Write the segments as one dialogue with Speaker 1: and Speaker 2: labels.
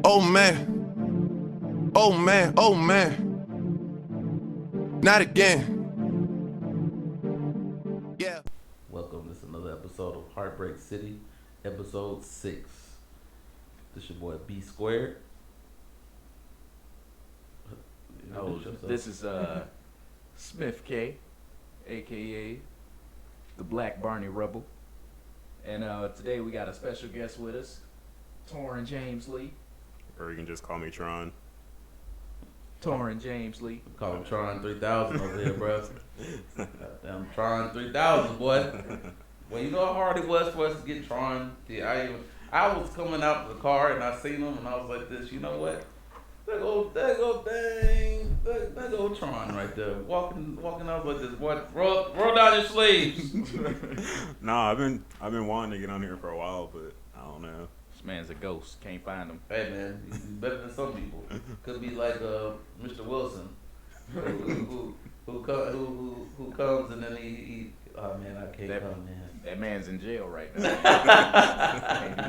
Speaker 1: Oh man, oh man, oh man. Not again. Yeah.
Speaker 2: Welcome. This is another episode of HeartBreak City, episode 6. This your boy B Squared.
Speaker 3: Oh, this is Smith K, aka the Black Barney Rebel, and today we got a special guest with us, Torrin James Lee.
Speaker 4: Or you can just call me Tron.
Speaker 3: Torrin James Lee.
Speaker 2: Call him Tron 3000 over here, bro. Goddamn Tron 3000, boy. Well, you know how hard it was for us to get Tron. Yeah, I was coming out of the car and I seen him and I was like this, you know what? There go Tron right there. Walking out like this, boy. Roll down your sleeves.
Speaker 4: Nah, I've been wanting to get on here for a while, but I don't know.
Speaker 3: This man's a ghost. Can't find him.
Speaker 2: Hey man, he's better than some people. Could be like Mr. Wilson, who comes and then he oh man, I can't come, man.
Speaker 3: That man's in jail right now. Can't do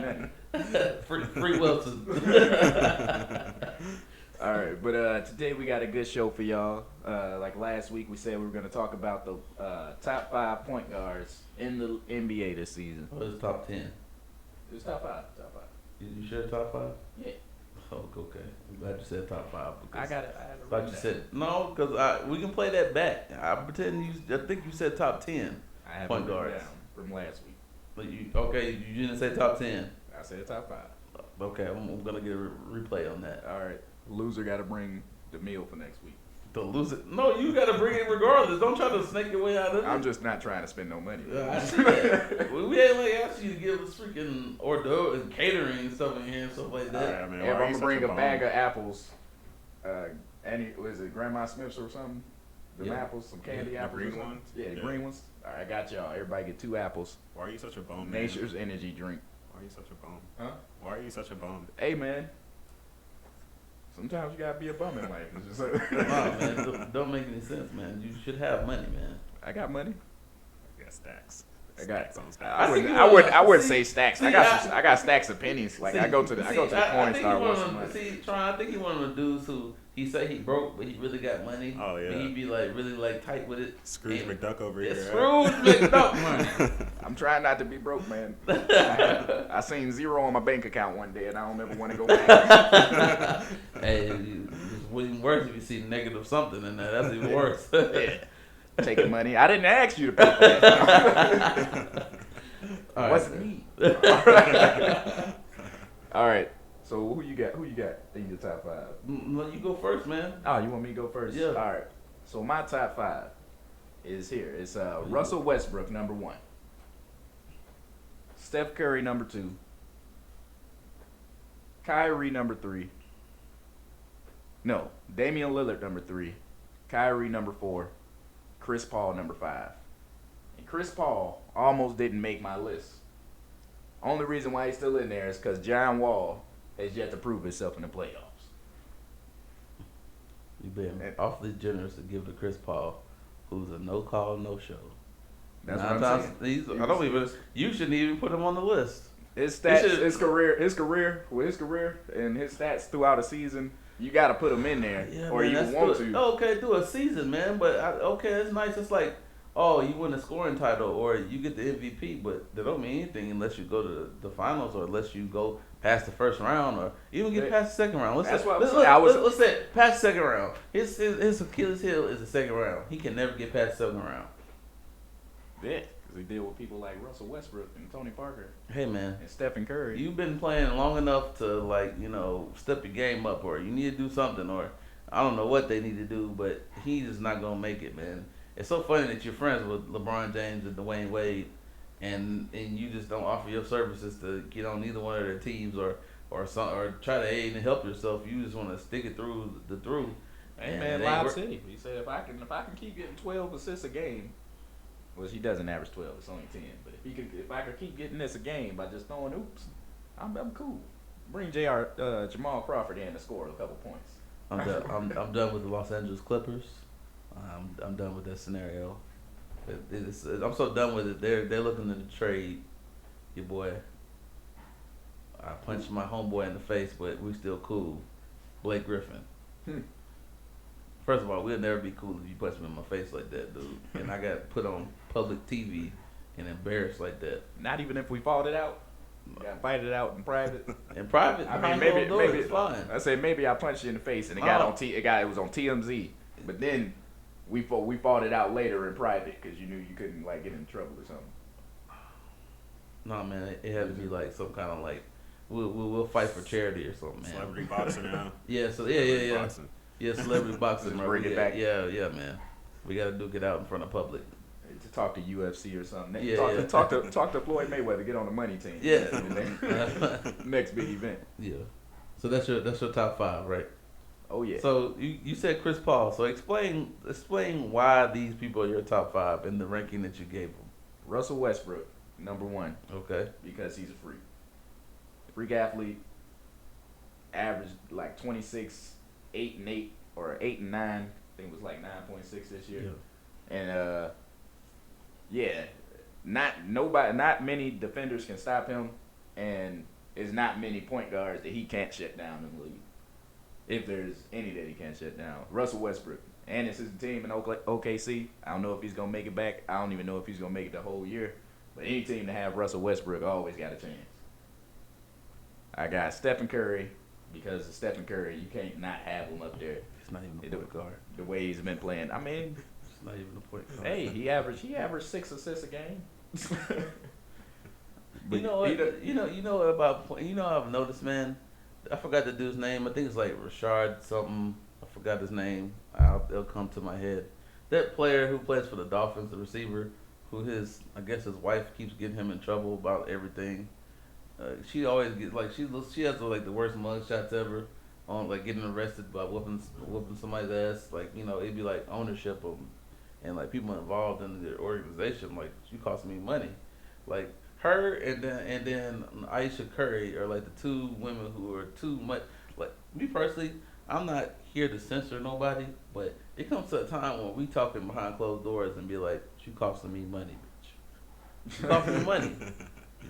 Speaker 3: nothing.
Speaker 2: Free Wilson.
Speaker 3: All right, but today we got a good show for y'all. Like last week, we said we were going to talk about the top 5 point guards in the NBA this season.
Speaker 2: Oh, it's top 10.
Speaker 3: It was top 5.
Speaker 2: You sure top 5?
Speaker 3: Yeah.
Speaker 2: Oh, okay. I'm glad you said top 5.
Speaker 3: I got it. I had to
Speaker 2: Thought
Speaker 3: write
Speaker 2: you
Speaker 3: that.
Speaker 2: said no, because we can play that back. I think you said top 10
Speaker 3: I have
Speaker 2: point
Speaker 3: it written
Speaker 2: guards.
Speaker 3: down from last week.
Speaker 2: But you didn't say top 10.
Speaker 3: I said top 5.
Speaker 2: Okay, I'm gonna get a replay on that.
Speaker 3: All right. Loser got to bring the meal for next week.
Speaker 2: The loser? No, you gotta bring it regardless. Don't try to snake your way out of it.
Speaker 3: I'm just not trying to spend no money.
Speaker 2: I see that. we ain't like asked you to give us freaking hors d'oeuvres and catering and stuff in here and stuff like that.
Speaker 4: Alright, man,
Speaker 3: If
Speaker 4: why are
Speaker 3: I'm
Speaker 4: you
Speaker 3: going to bring
Speaker 4: such
Speaker 3: a
Speaker 4: bum?
Speaker 3: bag of apples, was it Grandma Smith's or something? Them
Speaker 2: Yeah.
Speaker 3: apples, some candy
Speaker 4: The
Speaker 3: apples. or
Speaker 4: green
Speaker 3: something?
Speaker 4: ones?
Speaker 3: Yeah, the
Speaker 4: Yeah.
Speaker 3: green ones. All right, I got y'all. Everybody get 2 apples.
Speaker 4: Why are you such a bum, man?
Speaker 3: Nature's energy drink.
Speaker 4: Why are you such a bum?
Speaker 3: Huh?
Speaker 4: Why are you such a bum?
Speaker 3: Hey, man. Sometimes you gotta be a bum in life. It's just
Speaker 2: Nah, man, don't make any sense, man. You should have money, man.
Speaker 3: I got money.
Speaker 4: I got stacks.
Speaker 3: I got.
Speaker 4: Stacks on stacks.
Speaker 3: I wouldn't
Speaker 2: see-
Speaker 3: say stacks.
Speaker 2: see,
Speaker 3: I got stacks of pennies. Like I go to the
Speaker 2: I
Speaker 3: coin
Speaker 2: think
Speaker 3: star
Speaker 2: he
Speaker 3: once a
Speaker 2: one of
Speaker 3: month.
Speaker 2: them, see, Tron, I think he one of the dudes who he say he broke, but he really got money.
Speaker 4: Oh, yeah.
Speaker 2: And he be like really like tight with it.
Speaker 4: Scrooge
Speaker 2: And-
Speaker 4: McDuck over
Speaker 2: It's
Speaker 4: here.
Speaker 2: Scrooge McDuck money.
Speaker 3: I'm trying not to be broke, man. I seen 0 on my bank account one day, and I don't ever want to go back.
Speaker 2: Hey, it's even worse if you see negative something in there. That's even worse.
Speaker 3: Yeah. Taking money. I didn't ask you to pay for that.
Speaker 2: All
Speaker 3: What's
Speaker 2: right.
Speaker 3: me? All right. So who you got? Who you got in your top 5?
Speaker 2: Well, you go first, man.
Speaker 3: Oh, you want me to go first?
Speaker 2: Yeah.
Speaker 3: All right. So my top 5 is here. It's Russell Westbrook, number 1. Steph Curry, number 2. Kyrie, number 3. No, Damian Lillard, number 3. Kyrie, number 4. Chris Paul, number 5. And Chris Paul almost didn't make my list. Only reason why he's still in there is because John Wall has yet to prove himself in the playoffs.
Speaker 2: You've been awfully generous to give to Chris Paul, who's a no call, no show.
Speaker 3: That's what I'm saying.
Speaker 2: You shouldn't even put him on the list.
Speaker 3: His stats,
Speaker 2: should-
Speaker 3: his career, and his stats throughout a season, you got to put him in there, or
Speaker 2: man,
Speaker 3: you
Speaker 2: that's
Speaker 3: want
Speaker 2: good.
Speaker 3: to.
Speaker 2: Okay, do a season, man. But okay, it's nice. It's like, oh, you win a scoring title or you get the MVP, but that don't mean anything unless you go to the finals or unless you go past the first round or even get past the second round. Let's say past the second round. His Achilles heel is the second round. He can never get past the second round.
Speaker 3: Yeah, because he deal with people like Russell Westbrook and Tony Parker
Speaker 2: Hey, man.
Speaker 3: and Stephen Curry.
Speaker 2: You've been playing long enough to step your game up, or you need to do something, or I don't know what they need to do, but he's just not gonna make it, man. It's so funny that you're friends with LeBron James and Dwayne Wade, and you just don't offer your services to get on either one of their teams or try to aid and help yourself. You just want to stick it through.
Speaker 3: Hey
Speaker 2: And
Speaker 3: man,
Speaker 2: it ain't
Speaker 3: Lob
Speaker 2: work-
Speaker 3: City. He said if I can keep getting 12 assists a game, well he doesn't average 12, it's only 10. But if I could keep getting this a game by just throwing oops, I'm cool. Bring Jamal Crawford in to score a couple points.
Speaker 2: I'm done with the Los Angeles Clippers. I'm done with that scenario. I'm so done with it. They're looking to trade your boy. I punched my homeboy in the face, but we still cool. Blake Griffin. First of all, we'll never be cool if you punch me in my face like that, dude. And I got put on public TV and embarrassed like that.
Speaker 3: Not even if we fought it out. Got fight it out in private.
Speaker 2: In private,
Speaker 3: I
Speaker 2: behind
Speaker 3: mean,
Speaker 2: closed doors,
Speaker 3: maybe
Speaker 2: it's fine.
Speaker 3: I say maybe I punched you in the face and it was on TMZ. But then we fought it out later in private because you knew you couldn't like get in trouble or something.
Speaker 2: No, man, it had to be like some kind of like we'll fight for charity or something, man.
Speaker 4: Celebrity boxing now.
Speaker 2: Yeah, so
Speaker 4: Celebrity
Speaker 2: yeah.
Speaker 4: boxing.
Speaker 2: Yeah, celebrity boxing.
Speaker 3: Just
Speaker 2: bro.
Speaker 3: bring it back.
Speaker 2: Yeah, man. We gotta duke it out in front of public.
Speaker 3: To talk to UFC or something.
Speaker 2: Yeah,
Speaker 3: talk to Floyd Mayweather. Get on the money team.
Speaker 2: Yeah.
Speaker 3: Next big event.
Speaker 2: Yeah. So that's your top 5, right?
Speaker 3: Oh yeah.
Speaker 2: So you said Chris Paul. So explain why these people are your top 5 in the ranking that you gave them.
Speaker 3: Russell Westbrook, number 1.
Speaker 2: Okay.
Speaker 3: Because he's a freak. Freak athlete. Averaged like 26, 8 and 8 or 8 and 9. I think it was like 9.6 this year.
Speaker 2: Yeah.
Speaker 3: And not many defenders can stop him, and there's not many point guards that he can't shut down in the league. If there's any that he can't shut down, Russell Westbrook, and it's his team in OKC. I don't know if he's gonna make it back. I don't even know if he's gonna make it the whole year. But any team to have Russell Westbrook always got a chance. I got Stephen Curry because of Stephen Curry, you can't not have him up there.
Speaker 2: It's not even a point guard.
Speaker 3: The way he's been playing. I mean,
Speaker 2: It's not even a point guard.
Speaker 3: hey, he averaged 6 assists a game.
Speaker 2: You know what? You know what about? You know I've noticed, man. I forgot the dude's name. I think it's like Rashard something. I forgot his name. It'll come to my head. That player who plays for the Dolphins, the receiver, who I guess his wife keeps getting him in trouble about everything. She always gets like she has like the worst mug shots ever on like getting arrested by whooping somebody's ass. Like it'd be like ownership of them and like people involved in the organization. Like she cost me money. Like her and then Aisha Curry are like the 2 women who are too much. Like me personally, I'm not here to censor nobody, but it comes to a time when we talking behind closed doors and be like, "You costing me money, bitch. You costing me money."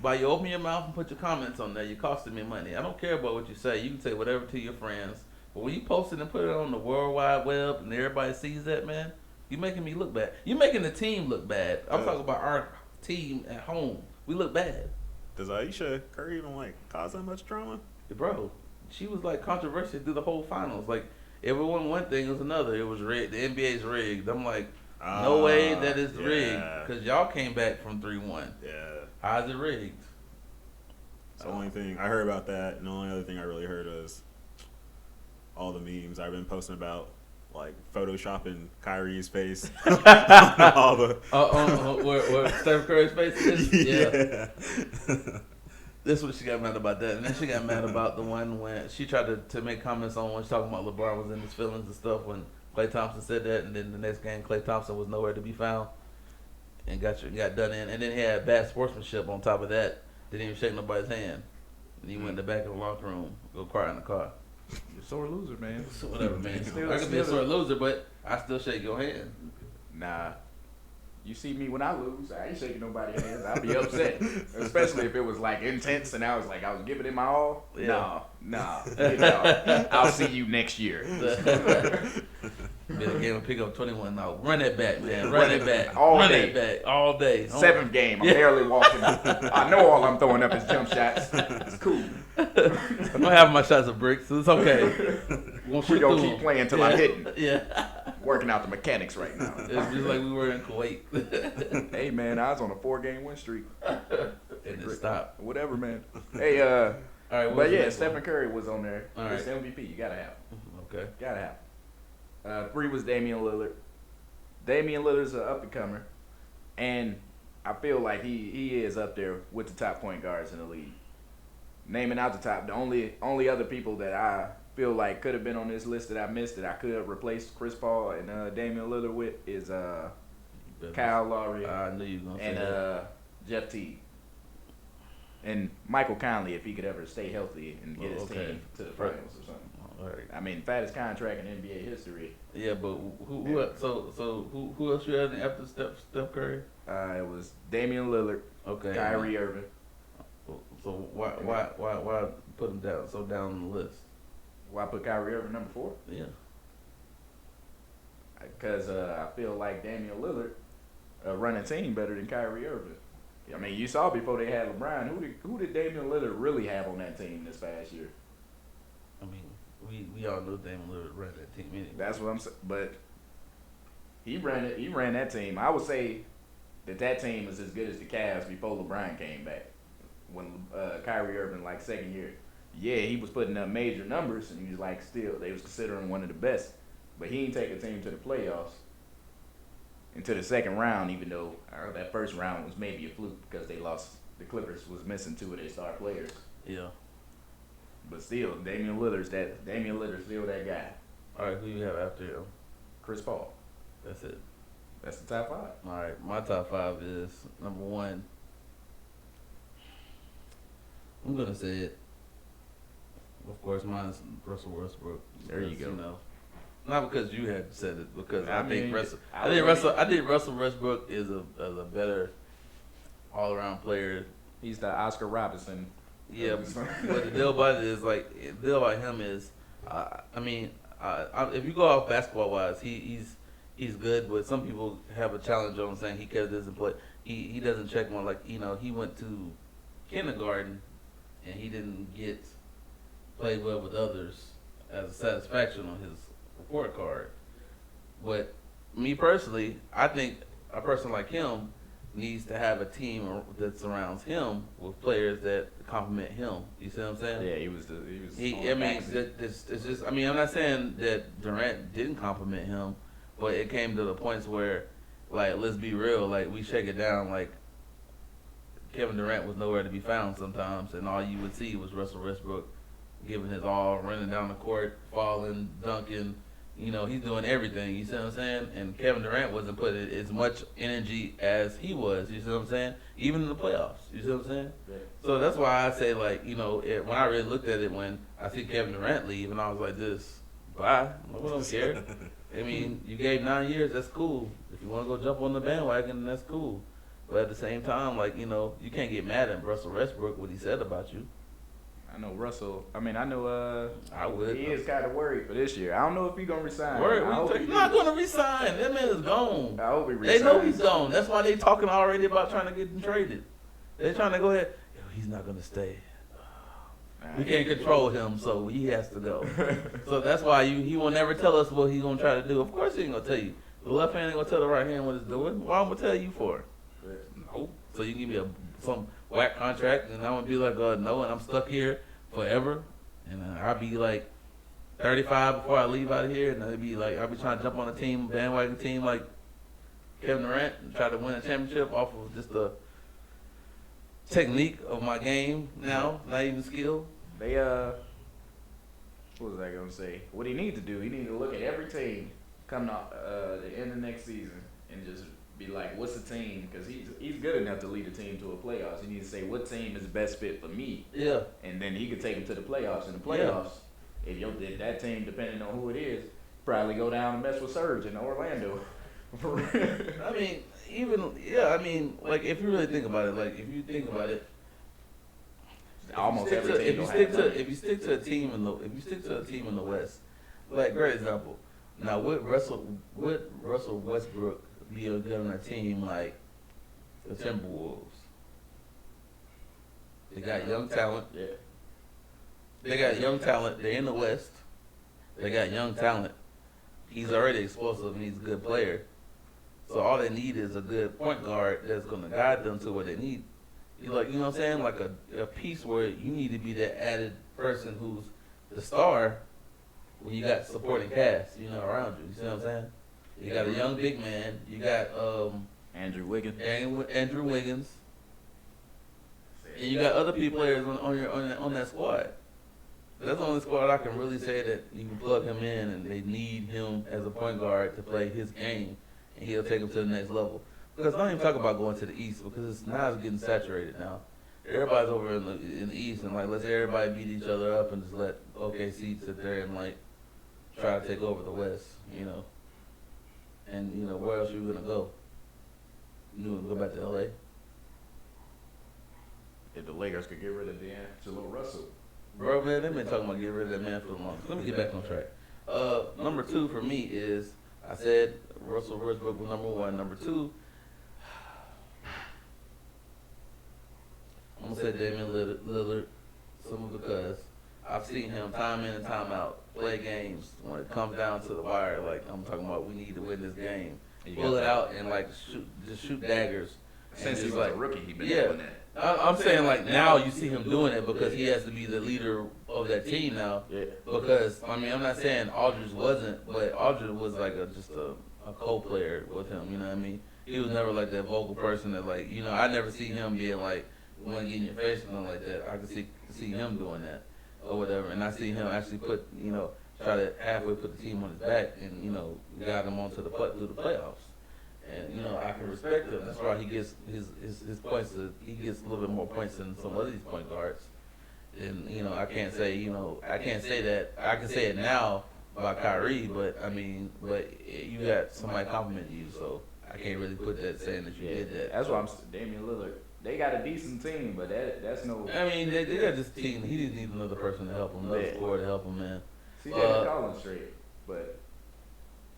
Speaker 2: By you open your mouth and put your comments on there, you're costing me money. I don't care about what you say. You can say whatever to your friends. But when you post it and put it on the World Wide Web and everybody sees that, man, you're making me look bad. You're making the team look bad. I'm talking about our team at home. We look bad.
Speaker 4: Does Aisha Curry even like cause that much drama?
Speaker 2: Bro, she was like controversial through the whole finals. Like, if it wasn't one thing, it was another. It was rigged. The NBA's rigged. I'm like, no way that is rigged. Because y'all came back from 3-1.
Speaker 4: Yeah.
Speaker 2: How's it rigged?
Speaker 4: It's the only thing I heard about that, and the only other thing I really heard was all the memes I've been posting about, like photoshopping Kyrie's face. all the
Speaker 2: where Steph Curry's face is?
Speaker 4: Yeah.
Speaker 2: This is what she got mad about that. And then she got mad about the one when she tried to make comments on when she talking about LeBron was in his feelings and stuff when Klay Thompson said that, and then the next game Klay Thompson was nowhere to be found and got done in. And then he had bad sportsmanship on top of that. Didn't even shake nobody's hand. And he went in the back of the locker room, go cry in the car.
Speaker 3: You're a sore loser, man.
Speaker 2: So whatever, man. I could be a sore loser, but I still shake your hand.
Speaker 3: Nah. You see me when I lose, I ain't shaking nobody's hands. I'll be upset. Especially if it was like intense and I was giving it my all.
Speaker 2: Yeah.
Speaker 3: No. I'll see you next year.
Speaker 2: Be a game and pick up 21 now. Run it back, man. Run it back.
Speaker 3: All
Speaker 2: Run
Speaker 3: day.
Speaker 2: it back. All day.
Speaker 3: 7th game. I'm barely walking. I know all I'm throwing up is jump shots. It's cool.
Speaker 2: I'm gonna have my shots of bricks, so it's okay.
Speaker 3: We gonna keep playing till I'm hitting.
Speaker 2: Yeah.
Speaker 3: Working out the mechanics right now.
Speaker 2: It's just like we were in Kuwait.
Speaker 3: Hey man, I was on a 4-game win streak.
Speaker 2: And it stopped.
Speaker 3: Whatever, man. Hey,
Speaker 2: All right,
Speaker 3: but yeah, Stephen Curry was on there.
Speaker 2: All
Speaker 3: It's
Speaker 2: right.
Speaker 3: MVP. You gotta have him.
Speaker 2: Okay.
Speaker 3: Gotta have him. 3 was Damian Lillard. Damian Lillard's an up-and-comer, and I feel like he is up there with the top point guards in the league. Naming out the top, the only other people that I feel like could have been on this list that I missed that I could have replaced Chris Paul and Damian Lillard with is Kyle Lowry
Speaker 2: I knew you were gonna say
Speaker 3: and
Speaker 2: that.
Speaker 3: Jeff Teague. And Michael Conley, if he could ever stay healthy and get his team to the finals or something.
Speaker 2: All right.
Speaker 3: I mean, fattest contract in NBA history.
Speaker 2: Yeah, but who else you had after Steph Curry?
Speaker 3: It was Damian Lillard,
Speaker 2: Okay.
Speaker 3: Kyrie Irving.
Speaker 2: So why put him down down on the list?
Speaker 3: Why put Kyrie Irving number 4?
Speaker 2: Yeah.
Speaker 3: Because I feel like Damian Lillard run a team better than Kyrie Irving. I mean, you saw before they had LeBron, who did Damian Lillard really have on that team this past year?
Speaker 2: I mean, we all know Damian Lillard ran that team anyway.
Speaker 3: That's what I'm saying. But he ran that team. I would say that team is as good as the Cavs before LeBron came back. When Kyrie Irving, like, second year. Yeah, he was putting up major numbers, and he was like, still, they was considering one of the best. But he didn't take a team to the playoffs into the second round, even though that first round was maybe a fluke because they lost. The Clippers was missing 2 of their star players.
Speaker 2: Yeah.
Speaker 3: But still, Damian Lillard's still that guy.
Speaker 2: All right, who you have after him?
Speaker 3: Chris Paul.
Speaker 2: That's it.
Speaker 3: That's the top 5.
Speaker 2: All right, my top 5 is number 1. I'm gonna say it. Of course, mine's Russell Westbrook.
Speaker 3: There you go.
Speaker 2: You know, not because you had said it, because I think Russell Westbrook is a better all around player.
Speaker 3: He's the Oscar Robertson.
Speaker 2: Yeah, but the deal about it is him is, if you go off basketball wise, he's good, but some people have a challenge on saying he doesn't play. He doesn't check one, like, you know, he went to kindergarten and he didn't get played well with others as a satisfaction on his report card. But me personally, I think a person like him needs to have a team that surrounds him with players that complement him. You see what I'm saying?
Speaker 3: Yeah, he was.
Speaker 2: It's just. I mean, I'm not saying that Durant didn't compliment him, but it came to the points where, like, let's be real, like, we shake it down, like, Kevin Durant was nowhere to be found sometimes, and all you would see was Russell Westbrook giving his all, running down the court, falling, dunking. You know, he's doing everything. You see what I'm saying? And Kevin Durant wasn't putting as much energy as he was. You see what I'm saying? Even in the playoffs. You see what I'm saying?
Speaker 3: Yeah.
Speaker 2: So that's why I say, like, you know, when I really looked at it, when I see Kevin Durant leave, and I was like, this, bye. I don't care. I mean, you gave 9 years, that's cool. If you want to go jump on the bandwagon, that's cool. But at the same time, like, you know, you can't get mad at Russell Westbrook, what he said about you.
Speaker 3: I know Russell. I mean, I know.
Speaker 2: I would.
Speaker 3: He is kind of worried for this year. I don't know if he's gonna resign.
Speaker 2: He's not gonna resign. That man is gone.
Speaker 3: I hope he resigns.
Speaker 2: They know he's gone. That's why they talking already about trying to get him traded. They're trying to go ahead. Yo, he's not gonna stay. We can't control him, so he has to go. So that's why he will never tell us what he's gonna try to do. Of course he ain't gonna tell you. The left hand ain't gonna tell the right hand what it's doing. Why am I gonna tell you for? No. So you give me some whack contract, and I'm gonna be like, no, and I'm stuck here forever, and I'll be like 35 before I leave out of here, and I'll be trying to jump on a bandwagon team like Kevin Durant, and try to win a championship off of just the technique of my game now, not even skill.
Speaker 3: They what was I gonna say? What he needs to do, he needs to look at every team coming out the end of next season and just be like, what's the team? Because he's good enough to lead a team to a playoffs. He needs to say, what team is the best fit for me?
Speaker 2: Yeah.
Speaker 3: And then he could take them to the playoffs. In the playoffs, if that team, depending on who it is, probably go down and mess with Serge in Orlando.
Speaker 2: I mean, like, if you really think about it,
Speaker 3: almost every team.
Speaker 2: If you stick to a team in the West, like, great example. Now, would Russell Westbrook be good on a team like the Timberwolves? They got young talent.
Speaker 3: Yeah.
Speaker 2: They got young talent. They're in the West. They got young talent. He's already explosive and he's a good player. So all they need is a good point guard that's going to guide them to what they need. You know what I'm saying? Like a piece where you need to be that added person who's the star when you got supporting cast, around you. You see what I'm saying? You got a young big man. You got
Speaker 3: Andrew Wiggins.
Speaker 2: Andrew Wiggins. And you got other people players on that squad. That's the only squad I can really say that you can plug him in and they need him as a point guard to play his game, and he'll take them to the next level. Because I don't even talk about going to the East, because it's getting saturated now. Everybody's over in the East, and like, let's everybody beat each other up and just let OKC sit there and like try to take over the West, And where else are you gonna go? You gonna go back to LA?
Speaker 3: If the Lakers could get rid of D'Angelo Russell.
Speaker 2: Bro, man, they've been talking about getting rid of that man for long. Let me get back on track. Number 2 for me is, I said Russell Westbrook was number 1. Number 2, I'm going to say Damian Lillard, simply because I've seen him time in and time out play games when it comes down to the wire. Like, I'm talking about, we need to win this game. Pull it out and, like, shoot daggers.
Speaker 3: Since he was
Speaker 2: like,
Speaker 3: a rookie, he been
Speaker 2: yeah,
Speaker 3: doing that.
Speaker 2: I'm saying, like, now you see him doing it because he has to be the leader of that team now.
Speaker 3: Yeah.
Speaker 2: Because, I mean, I'm not saying Aldridge wasn't, but Aldridge was like just a co-player with him, you know what I mean? He was never like that vocal person that, like, you know, I never see him being like, want to get in your face or something like that. I could see him doing that or whatever. And I see him actually put, you know, try to halfway put the team on his back and, you know, guide them onto through the playoffs. And, you know, I can respect him. That's why he gets his points. He gets a little bit more points than some of these point guards. And, you know, I can't say that. I can say it now about Kyrie, but, I mean, you got somebody complimenting you, so I can't really put that saying that you did that.
Speaker 3: That's why I'm Damian Lillard. They got a decent team, but that's no.
Speaker 2: I mean, they got this team. He didn't need another person to help him, another scorer to help him, man.
Speaker 3: CJ McCollum straight, but.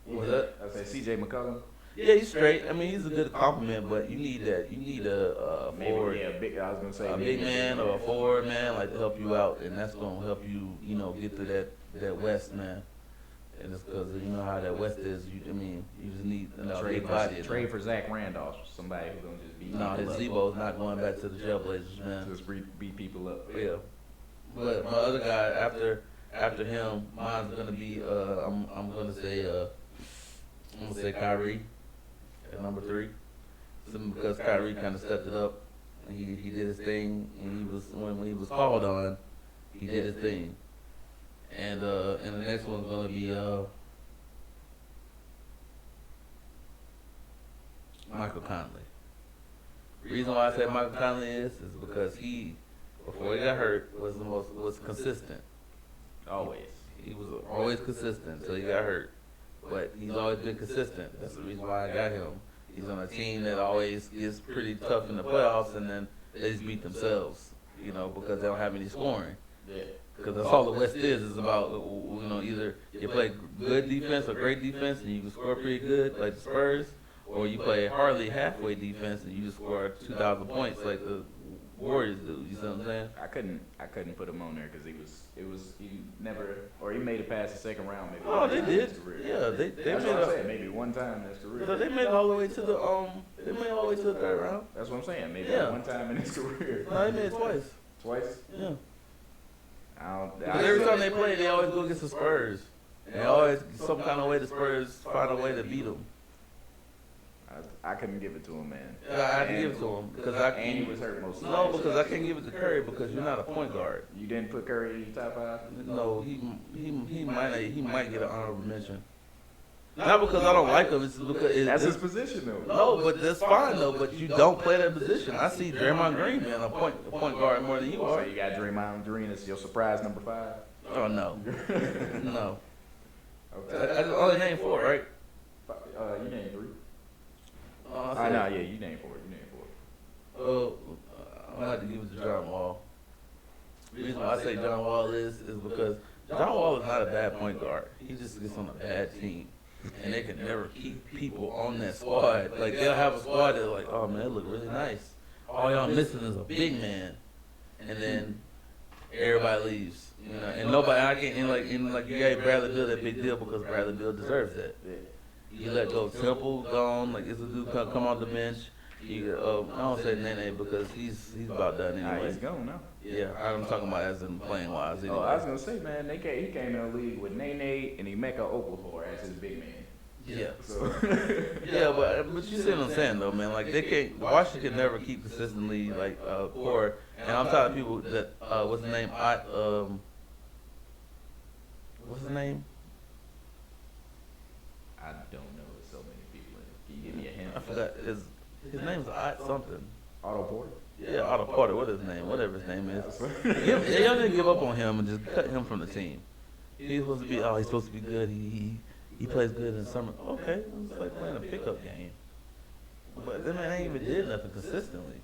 Speaker 2: What's that?
Speaker 3: I say CJ McCollum.
Speaker 2: Yeah, he's straight. I mean, he's a good compliment, but you need that. You need a forward.
Speaker 3: Yeah, I was gonna say
Speaker 2: a big man or a forward man, like, to help you out, and that's gonna help you, you know, get through that West, man. And it's because you know how that West is. You just need a big body.
Speaker 3: Trade for Zach Randolph, somebody who's gonna just beat.
Speaker 2: No, his Zebo's not going back to the Trailblazers, man.
Speaker 3: Just beat people up.
Speaker 2: Yeah, but my other guy after him, mine's gonna be I'm gonna say Kyrie at number 3, simply because Kyrie kind of stepped it up. He did his thing, and he was when he was called on, he did his thing. And the next one's gonna be Michael Conley. The reason why I say Michael Conley is because he, before he got hurt, was consistent.
Speaker 3: Always.
Speaker 2: He was always consistent until he got hurt. But he's always been consistent. That's the reason why I got him. He's on a team that always gets pretty tough in the playoffs, and then they just beat themselves, you know, because they don't have any scoring.
Speaker 3: Yeah.
Speaker 2: Because that's all the West is about, you know, either you play good defense or great defense and you can score pretty good, like the Spurs, or you play hardly halfway defense and you just score 2,000 points like the Warriors do. You see what I'm saying?
Speaker 3: I couldn't put him on there because he made it past the second round maybe.
Speaker 2: Oh, they did. Yeah, they
Speaker 3: That's
Speaker 2: made
Speaker 3: what I'm
Speaker 2: it.
Speaker 3: saying. Maybe one time in his career.
Speaker 2: So they made it all the way to the third round.
Speaker 3: That's what I'm saying. Maybe
Speaker 2: Yeah.
Speaker 3: one time in his career.
Speaker 2: No, they made it twice.
Speaker 3: Twice.
Speaker 2: Yeah.
Speaker 3: I
Speaker 2: Every time they play, they always go against the Spurs. And always, some kind of way, the Spurs find a way to beat them.
Speaker 3: I couldn't give it to him, man.
Speaker 2: I had to give it to him because
Speaker 3: and he was hurt most of the
Speaker 2: No,
Speaker 3: night.
Speaker 2: because I can't give it to Curry because you're not a point guard.
Speaker 3: You didn't put Curry in your top 5?
Speaker 2: No, he might get an honorable mention. Not because I don't like him. It's because
Speaker 3: That's his position, though.
Speaker 2: No, but that's fine though. But you don't play that position. I see Draymond Green being a point guard more than you
Speaker 3: So
Speaker 2: are.
Speaker 3: you got Draymond Green as your surprise number 5?
Speaker 2: Oh no, no.
Speaker 3: Okay.
Speaker 2: That's only name 4, right?
Speaker 3: You named 3.
Speaker 2: I
Speaker 3: No, yeah, you named 4.
Speaker 2: I'm gonna have to give it to John Wall. The reason why I say John Wall is because John Wall is not a bad point guard. He just gets on a bad team. And they can never keep people on that squad. Like, they'll have a squad that's like, oh man, that look really nice. All y'all missing is a big man. And then everybody leaves. You know, and nobody, you gave Bradley Beal that big deal because Bradley Beal deserves that. You let go Temple gone, like, it's a dude come off the bench. I don't say Nene because he's about done anyway.
Speaker 3: He's gone now.
Speaker 2: Yeah, I'm talking about as in playing wise. Anyway.
Speaker 3: Oh, I was gonna say, man, he came in the league with Nene and Emeka Okafor as his big man.
Speaker 2: Yeah.
Speaker 3: So.
Speaker 2: Yeah, but you see what I'm saying though, man. Like, they can't. Washington can never keep consistently like core. And I'm telling people that what's the name? What's his name?
Speaker 3: I don't know. There's so many people in it. Can you give me a hint?
Speaker 2: I forgot. His name's Ott something.
Speaker 3: Otto Porter.
Speaker 2: Yeah, Otto Porter. What is his name? Whatever his name is. Y'all didn't give up on him and just cut him from the team. He's supposed to be. Oh, he's supposed to be good. He plays good in summer. Okay, it's like playing a pickup game. But that man ain't even did nothing consistently.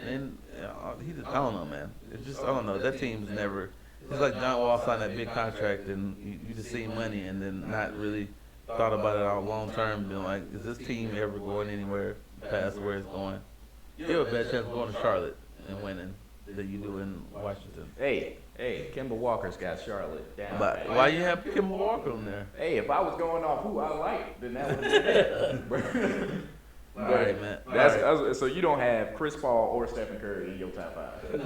Speaker 2: And I don't know, man. It's just I don't know. That team's never. It's like John Wall signed that big contract, and you just see money, and then not really thought about it out long term. Being like, is this team ever going anywhere past where it's going? You have a better chance of going to Charlotte and winning than you do in Washington.
Speaker 3: Hey, Kemba Walker's got Charlotte down.
Speaker 2: But why you have Kemba Walker on there?
Speaker 3: Hey, if I was going off who I like, then that would have been
Speaker 2: All right, man.
Speaker 3: So you don't have Chris Paul or Stephen Curry in your top 5?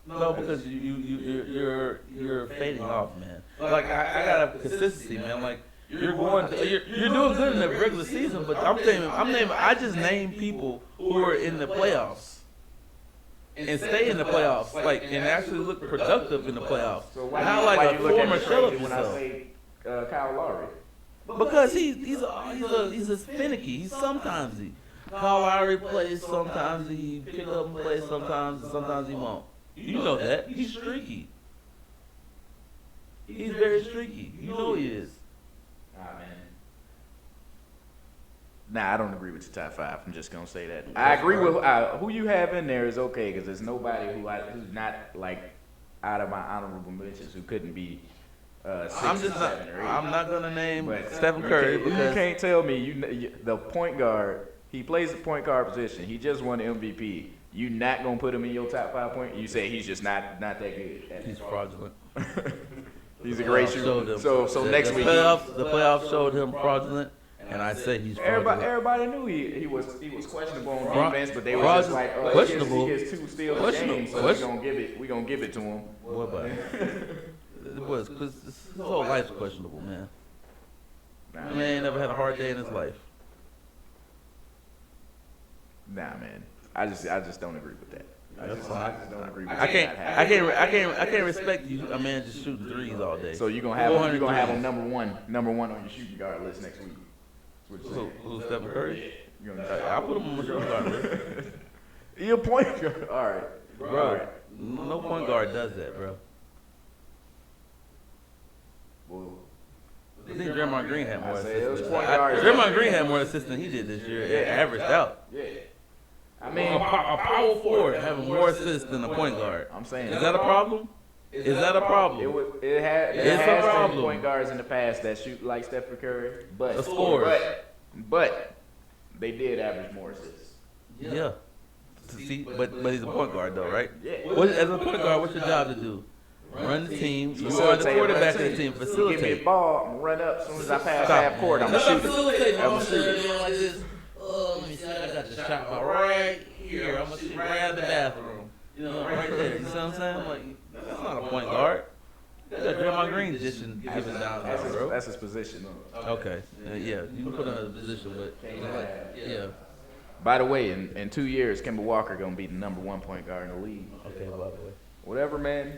Speaker 2: No, because you're fading off, man. Like I got a consistency, man. Like you're doing good in the regular season, but I just named people who are in the playoffs and stay in the playoffs, like and actually look productive in the playoffs.
Speaker 3: So why
Speaker 2: not
Speaker 3: you,
Speaker 2: like
Speaker 3: why
Speaker 2: a
Speaker 3: you look
Speaker 2: former
Speaker 3: at
Speaker 2: shell of
Speaker 3: Tracy when I
Speaker 2: himself.
Speaker 3: say Kyle Lowry?
Speaker 2: Because he's a finicky. He's sometimes he. Kyle Lowry plays, sometimes he pick up and plays, sometimes he won't. You know that. He's streaky. He's very streaky. You know he is.
Speaker 3: Nah, man. Nah, I don't agree with your top 5. I'm just gonna say that. I agree with who you have in there is okay because there's nobody who's not like out of my honorable mentions who couldn't be. 6,
Speaker 2: I'm
Speaker 3: 7, or 8.
Speaker 2: I'm not gonna name
Speaker 3: But
Speaker 2: Stephen Curry
Speaker 3: you
Speaker 2: because
Speaker 3: can't tell me the point guard. He plays the point guard position. He just won the MVP. You not gonna put him in your top 5 point? You say he's just not that good.
Speaker 2: he's fraudulent.
Speaker 3: He's a great shooter. So next week,
Speaker 2: the playoffs showed him fraudulent, and I say he's fraudulent.
Speaker 3: everybody knew he was questionable on defense, but they were just like,
Speaker 2: questionable.
Speaker 3: He gets 2 steals a game, so we gonna give it to him.
Speaker 2: What about it? It was because his whole life's questionable, man.
Speaker 3: Nah,
Speaker 2: Man ain't never had a hard day in his life.
Speaker 3: Nah, man. I just don't agree with that. I just don't agree with
Speaker 2: I
Speaker 3: that.
Speaker 2: can't respect you, a man just shooting threes all day.
Speaker 3: So you're gonna have him number one on your shooting guard list next week.
Speaker 2: Who's Stephen Curry?
Speaker 3: You're gonna
Speaker 2: I put him on my shooting guard list.
Speaker 3: You're a point guard. All right,
Speaker 2: Bro,
Speaker 3: All right.
Speaker 2: no point guard does that, bro.
Speaker 3: Well,
Speaker 2: I think Draymond Green had more
Speaker 3: I say it was
Speaker 2: assists.
Speaker 3: point guard.
Speaker 2: Draymond Green had more assists than he did this year.
Speaker 3: Yeah.
Speaker 2: Averaged out.
Speaker 3: Yeah. I
Speaker 2: A
Speaker 3: mean,
Speaker 2: power forward having more assists than a point guard.
Speaker 3: I'm saying,
Speaker 2: Is that a problem? Is that a problem?
Speaker 3: It has
Speaker 2: a
Speaker 3: been
Speaker 2: problem.
Speaker 3: point guards in the past that shoot like Stephen Curry, but
Speaker 2: The scorers.
Speaker 3: but they did average more assists.
Speaker 2: Yeah. See, but he's a point guard though, right?
Speaker 3: Yeah.
Speaker 2: As a point guard, what's your job to do? Run the team. You are the
Speaker 3: Facilitate,
Speaker 2: quarterback of
Speaker 3: run
Speaker 2: the team.
Speaker 3: Give me a
Speaker 2: Facilitate.
Speaker 3: ball, I'm gonna run up as soon as I pass
Speaker 2: Stop.
Speaker 3: half court. I'm
Speaker 2: That's
Speaker 3: gonna
Speaker 2: not
Speaker 3: shoot
Speaker 2: facilitating.
Speaker 3: it. I'm
Speaker 2: I'm
Speaker 3: gonna shoot
Speaker 2: saying
Speaker 3: it.
Speaker 2: like this. Oh, let me see. I got the shot about right here. I'm gonna shoot right out the bathroom. You know, right there. You see what I'm saying? Like, that's not a point guard. You got Draymond Green dishing, giving down there, bro.
Speaker 3: That's his position.
Speaker 2: Okay. Yeah, you can put him in a position, but yeah.
Speaker 3: By the way, in 2 years, Kemba Walker gonna be the number 1 point guard in the league.
Speaker 2: Okay, by the way.
Speaker 3: Whatever, man.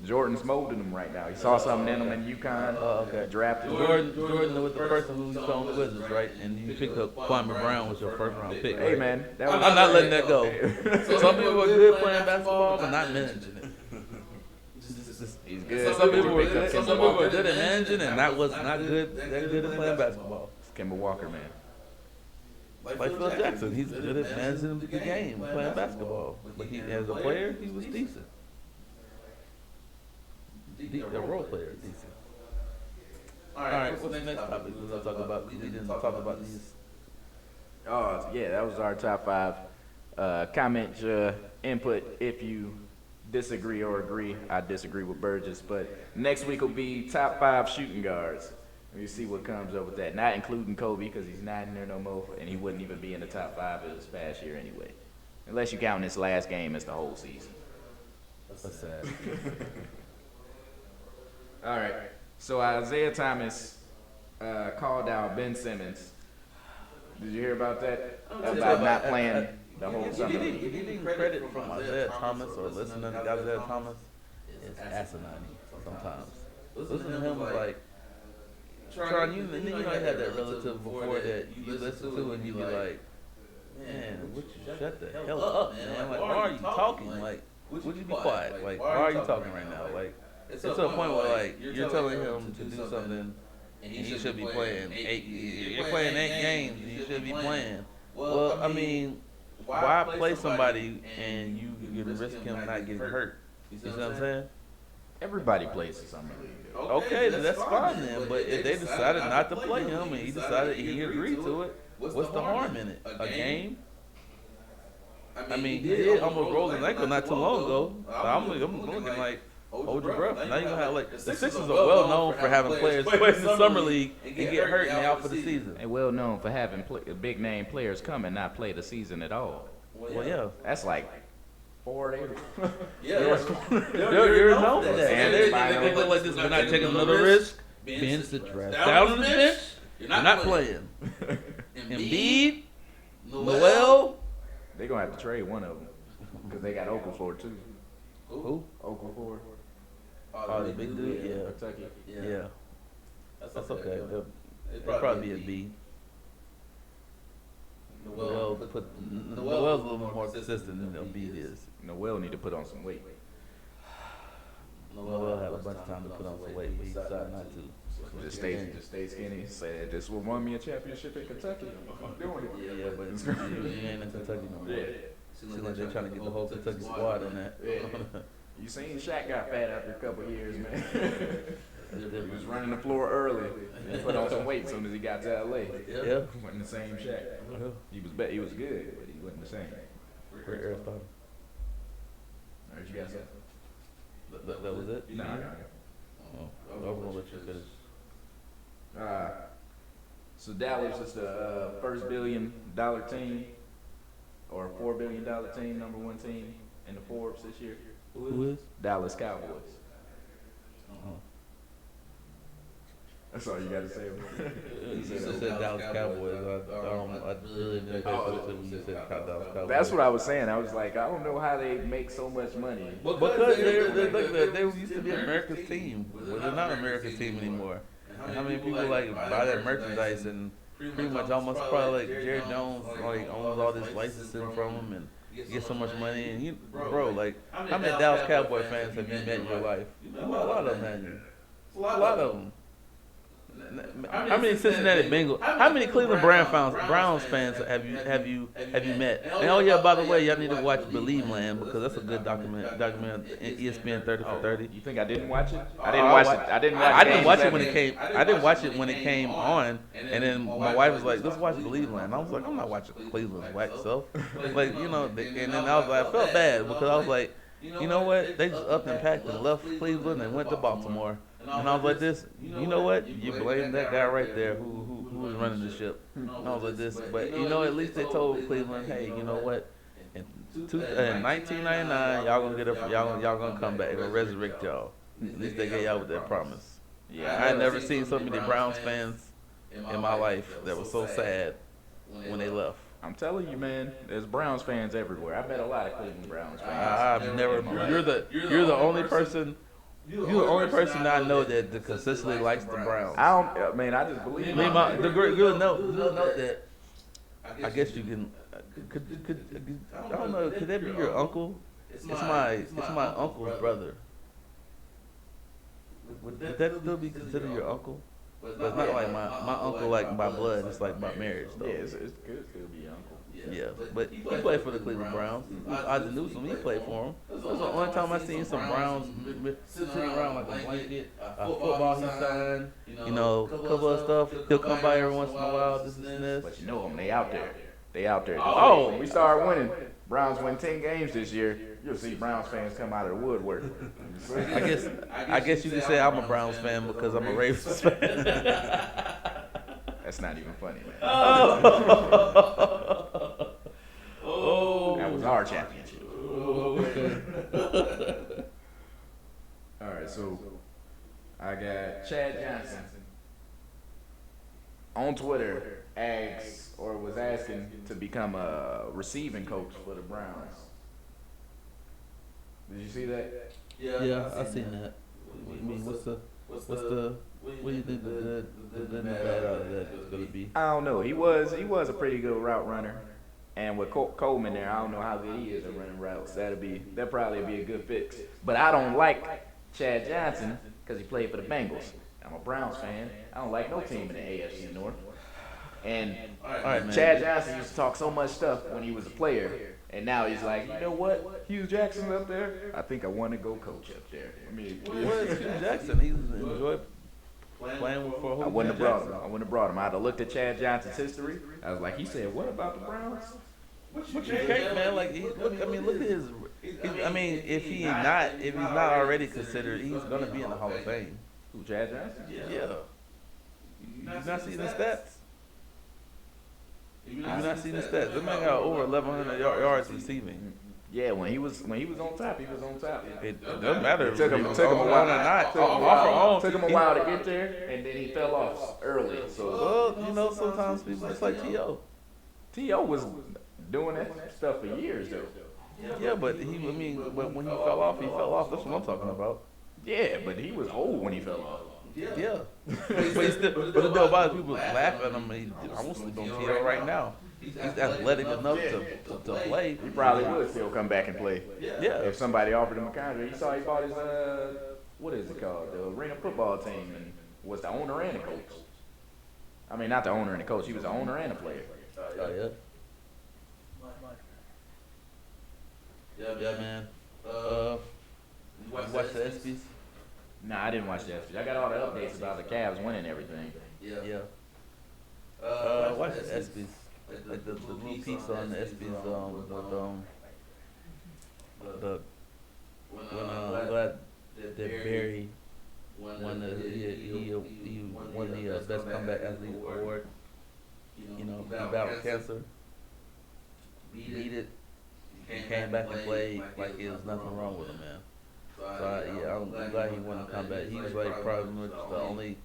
Speaker 3: Jordan's molding him right now. He saw something in him in UConn.
Speaker 2: Okay.
Speaker 3: Drafted him.
Speaker 2: Jordan was the person who was on Wizards, right? And you picked up Kwame Brown was your first round pick.
Speaker 3: Hey,
Speaker 2: Right?
Speaker 3: man.
Speaker 2: I'm not letting that go. Some people are good playing basketball, but not managing it.
Speaker 3: He's good.
Speaker 2: Some people were good at managing, and that was not good at playing basketball.
Speaker 3: Kemba Walker, man.
Speaker 2: Like Phil Jackson, he's good at managing the game, playing basketball. But as a player, he was decent. The role player is decent. All right, what's the next topic we're gonna talk about? We didn't talk about these.
Speaker 3: Oh, yeah, that was our top 5. Comment your input if you disagree or agree. I disagree with Burgess, but next week will be top 5 shooting guards. We'll see what comes up with that. Not including Kobe because he's not in there no more, and he wouldn't even be in the top 5 of this past year anyway. Unless you count this last game as the whole season.
Speaker 2: That's sad.
Speaker 3: All right. So Isaiah Thomas called out Ben Simmons. Did you hear about that? About not playing the whole summer.
Speaker 2: Getting credit from Isaiah Thomas or listening to Isaiah Thomas is asinine sometimes. Listening to him is like, Tron, you might have that relative before that you listen to and you be like, man, would you shut the hell up, man? Like, why are you talking? Like, would you be quiet? Like, why are you talking right now? Like, it's to a point where, like, you're telling him to do something and he should be playing 8. You're playing 8 games and you should be playing. Well, I mean, why play somebody and you risk him not getting hurt? You see what I'm saying?
Speaker 3: Everybody plays in summer league.
Speaker 2: Okay, that's fine then. But if they decided not to play him and he decided he agreed to it, what's the harm in it? A game? I mean, he did almost roll his ankle not too long ago. So I'm looking like, hold your breath. Now you're gonna have like the Sixers are well known for having players play in the summer league and get hurt and they out for the season.
Speaker 3: And well known for having big name players come and not play the season at all.
Speaker 2: Well, yeah,
Speaker 3: that's like 4 days.
Speaker 2: You're known for that. And they look like this. We're not taking another risk. Bench the draft down on the bench. You're not playing. Embiid, Noel.
Speaker 3: They're gonna have to trade one of them because they got Okafor too.
Speaker 2: Who?
Speaker 3: Okafor.
Speaker 2: Oh, the big dude. Yeah,
Speaker 3: Kentucky.
Speaker 2: Yeah. That's okay. It'll probably be a B. Noel's a little bit more consistent than Embiid is.
Speaker 3: Noel need to put on some weight.
Speaker 2: Noel had a bunch of time to put on some weight, but he decided not to.
Speaker 3: Just stay skinny. Said this will won me a championship in Kentucky. I'm doing it.
Speaker 2: Yeah, but you ain't in Kentucky no more. Seems like they're trying to get the whole Kentucky squad in that.
Speaker 3: You seen Shaq got fat after a couple of years, man. He was running the floor early and put on some weight as soon as he got to LA.
Speaker 2: Yeah,
Speaker 3: wasn't the same Shaq. He was good, but he wasn't the same.
Speaker 2: Where Aristotle?
Speaker 3: All right, you guys.
Speaker 2: That was it?
Speaker 3: Nah.
Speaker 2: Oh, I was gonna let you finish.
Speaker 3: So Dallas is the first $1 billion team, or $4 billion team, number one team in the Forbes this year.
Speaker 2: Who is?
Speaker 3: Dallas Cowboys. That's all you got to say.
Speaker 2: You said Dallas Cowboys. I really didn't pay attention when you said Dallas Cowboys.
Speaker 3: That's what I was saying. I was like, I don't know how they make so much money.
Speaker 2: Because they used to be America's team. Well, they're not America's team anymore. And how many people like buy that merchandise and pretty much almost probably like Jerry Jones like owns all this licensing from them and get so much money. And you, bro, like how many Dallas Cowboy fans have you met in your life? A lot of them, man. A lot of them. How many Cincinnati Bengals? How many Cleveland Browns fans have you met? And oh yeah, by the way, y'all need to watch Believe Land because that's a good document ESPN 30 for 30.
Speaker 3: You think I didn't watch it? I didn't watch it when it came.
Speaker 2: I didn't watch it when it came on, and then my wife was like, "Let's watch Believe Land." I was like, "I'm not watching Cleveland's whack self." Like and then I was like, I felt bad because I was like, you know what? They just upped and packed and left Cleveland and went to Baltimore. And I was like this, you know what? You blame that guy right there who was running the ship. And I was like this, but you know, at least they told Cleveland, hey, you know what? In 1999, y'all gonna come back and resurrect y'all. At least they gave y'all with that promise. Yeah, I had never seen so many Browns fans in my life that was so sad when they left.
Speaker 3: I'm telling you, man, there's Browns fans everywhere. I met a lot of Cleveland Browns fans.
Speaker 2: I've never. You're the only person. You're the only person I know that consistently likes the Browns.
Speaker 3: I just believe.
Speaker 2: You'll note that. I guess you can. I don't know. Could that be your uncle? It's my uncle's brother. Would that still be considered your uncle? But it's not like my uncle like by blood. It's like by marriage though.
Speaker 3: Yeah, it could still be your uncle.
Speaker 2: Yeah, but he played for the Cleveland Browns. I just knew he played for them. That was the only time I seen some Browns sitting around like a blanket, football he signed, a couple of stuff. He'll come by every once in a while, this and this.
Speaker 3: But you know them, they out there. Oh, we started winning. Browns win 10 games this year. You'll see Browns fans come out of the woodwork.
Speaker 2: I guess you could say I'm a Browns fan because I'm a Ravens fan.
Speaker 3: That's not even funny, man.
Speaker 2: Oh,
Speaker 3: that was our championship.
Speaker 2: Okay.
Speaker 3: All right, so I got Chad Johnson on Twitter was asking to become a receiving coach for the Browns. Did you see that?
Speaker 2: Yeah, I seen that. I mean, what do you think the good and the bad out of that is going to be?
Speaker 3: I don't know. He was a pretty good route runner, and with Coleman there, I don't know how good he is at running routes. That'd probably be a good fix. But I don't like Chad Johnson because he played for the Bengals. I'm a Browns fan. I don't like no team in the AFC North. And
Speaker 2: All right, man.
Speaker 3: Chad Johnson used to talk so much stuff when he was a player, and now he's like, you know what? Hugh Jackson's up there. I think I want to go coach up there. I mean,
Speaker 2: What is Hugh Jackson? He's enjoyed playing for who?
Speaker 3: I wouldn't have brought him. I wouldn't have brought him. I'd have looked at Chad Johnson's history. I was like, he said, what about the Browns?
Speaker 2: What you can't, man? Like, look at his. I mean, if he's not already considered, he's gonna be in the Hall of Fame.
Speaker 3: Who, Chad Johnson?
Speaker 2: Yeah. You not seeing the stats? You not seeing the stats? This man got over 1,100 yards receiving.
Speaker 3: Yeah, when he was on top, he was on top.
Speaker 2: It doesn't matter.
Speaker 3: It took him a while or not. Took him a while to get there, and then he fell off early. So
Speaker 2: Well, sometimes people just like T.O.
Speaker 3: T.O. was doing that stuff for years, though.
Speaker 2: Yeah, but when he fell off, he fell off. That's what I'm talking about.
Speaker 3: Yeah, but he was old when he fell off.
Speaker 2: Yeah. but the deal about it, people laugh at him. I won't sleep on T.O. right now. He's athletic enough to play.
Speaker 3: He probably would still come back and play.
Speaker 2: Yeah.
Speaker 3: If somebody offered him a contract. You saw he bought his, what is it called? The arena football team, and was the owner and the coach. I mean, not the owner and the coach. He was the owner and the player.
Speaker 2: Oh, yeah. Yeah, man. You watch the ESPYs?
Speaker 3: Nah, I didn't watch that. I got all the updates about the Cavs winning everything.
Speaker 2: Yeah. Watch the ESPYs. Like the little piece on the ESPYs, when I'm glad that Barry won he won the best comeback athlete award. He battled cancer, beat it, came back and played like it was nothing wrong with him, man. So I'm glad he won the comeback. He was like probably the only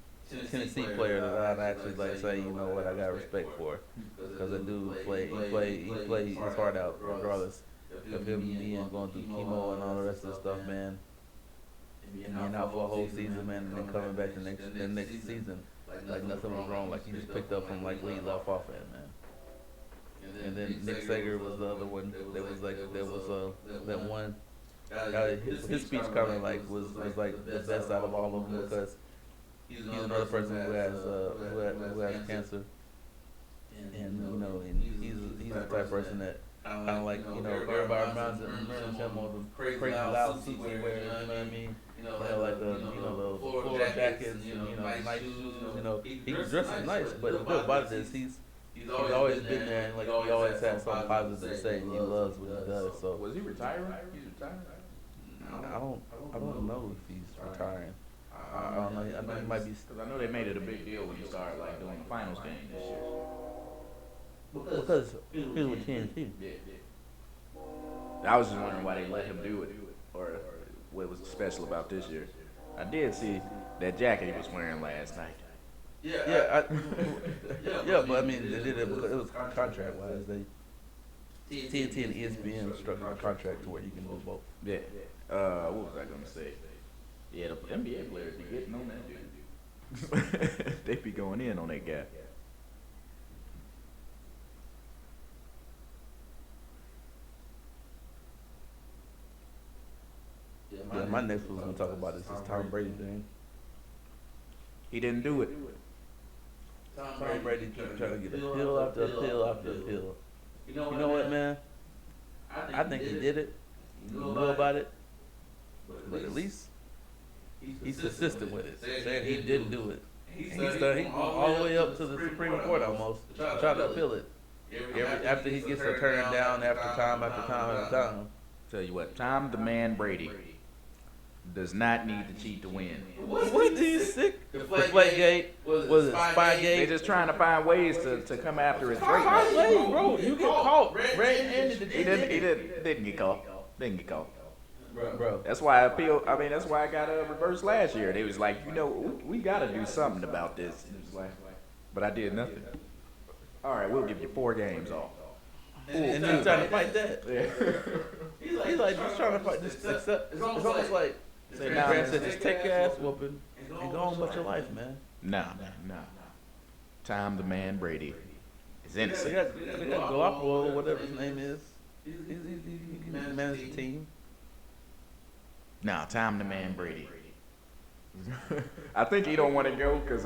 Speaker 2: Tennessee player that I'd actually like say, you know what, I got respect for, because the dude he played his heart out regardless of him being going through chemo and all the rest of the stuff, man. And being out for a whole season, man, and then coming back the next season like nothing was wrong, like he just picked up from like where he left off at, man. And then Nick Sager was the other one. That one. His speech coming was like the best out of all of them, because he's another person who has cancer, and he's the type of person that kind of like everybody reminds him of the crazy loud suits he wears. You know what I mean? Like the floral jackets, nice shoes. He dresses nice, but the thing about it is he's always been there, and like he always has something positive to say, and he loves what he does. So
Speaker 3: was he retiring? He's retiring.
Speaker 2: I don't know if he's retiring. I don't know. I know he might be.
Speaker 3: Because I know they made it a big deal when he started like doing the finals game this year.
Speaker 2: Because he was with TNT.
Speaker 3: Yeah. I was just wondering why they let him do it, or what was special about this year. I did see that jacket he was wearing last night.
Speaker 2: Yeah, but I mean, they did it because it was contract wise. TNT and ESPN struck a contract to where you can do both.
Speaker 3: Yeah. What was I gonna say? Yeah, the NBA players be getting on that dude. They be going in on that guy.
Speaker 2: Yeah, my next was gonna talk about this Tom Brady thing.
Speaker 3: He didn't do it.
Speaker 2: Tom Brady kept trying to get a pill after a pill after a pill. You know what, man? I think he did it. He knew about it, but at least he's consistent with it, saying he didn't do it. He went all the way up to the Supreme Court almost, trying to appeal it. After he gets a turn down after time after time after time.
Speaker 3: Tell you what, Tom the Man Brady does not need to cheat to win.
Speaker 2: What are you sick? Deflategate? Was it Spygate?
Speaker 3: They're just trying to find ways to come after his greatness.
Speaker 2: Bro, you get caught red-handed.
Speaker 3: He didn't get caught. Didn't get caught.
Speaker 2: Bro.
Speaker 3: That's why that's why I got a reverse last year. They was like, we got to do something about this. It was like, but I did nothing. All right, we'll give you 4 games off.
Speaker 2: And he's trying to fight that.
Speaker 3: Yeah.
Speaker 2: He's like, just trying to fight. Just accept. It's almost like, Grant said, just take your ass whooping and go on with your life, man.
Speaker 3: Nah. Tom the Man Brady is innocent.
Speaker 2: They got Garoppolo, or whatever his name is. He managed the team.
Speaker 3: Nah, Tom the Man Brady. I think he don't want to go because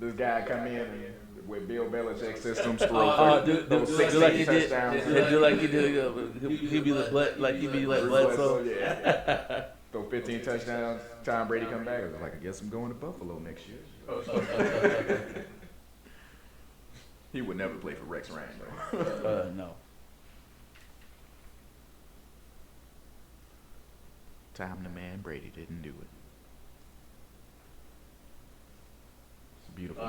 Speaker 3: This guy come in with Bill Belichick systems throw
Speaker 2: do
Speaker 3: those
Speaker 2: like he
Speaker 3: 16
Speaker 2: did.
Speaker 3: touchdowns.
Speaker 2: Do like he did. He be like Bledsoe.
Speaker 3: Yeah. Throw 15 touchdowns. Tom Brady come back. I was like, I guess I'm going to Buffalo next year. He would never play for Rex Ryan though.
Speaker 2: No.
Speaker 3: Tom the man Brady didn't do it. Beautiful.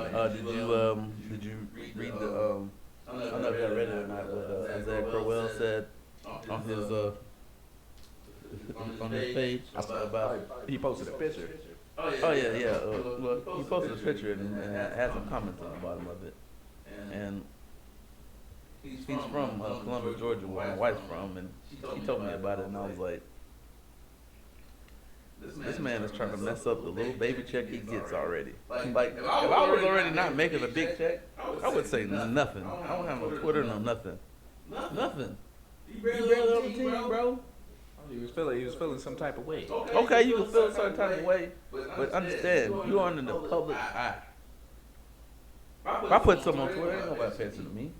Speaker 2: Did you read the I don't know if y'all read it or not, but Isaiah Crowell said on his page about
Speaker 3: he posted a picture.
Speaker 2: well, he posted a picture and had some comments on the bottom of it, and he's from Columbus, Georgia, where my wife's from, and she told me about it, and I was like, this man is trying to mess up the little baby check he gets already. Like, if I was already not making a big check, I would say nothing. I don't have no Twitter, no nothing. Nothing. You barely on the team, bro.
Speaker 3: He was feeling some type of way.
Speaker 2: Okay, you can feel a certain type of way, but understand, you are in the public eye. If I put something on Twitter, ain't nobody paying attention to me.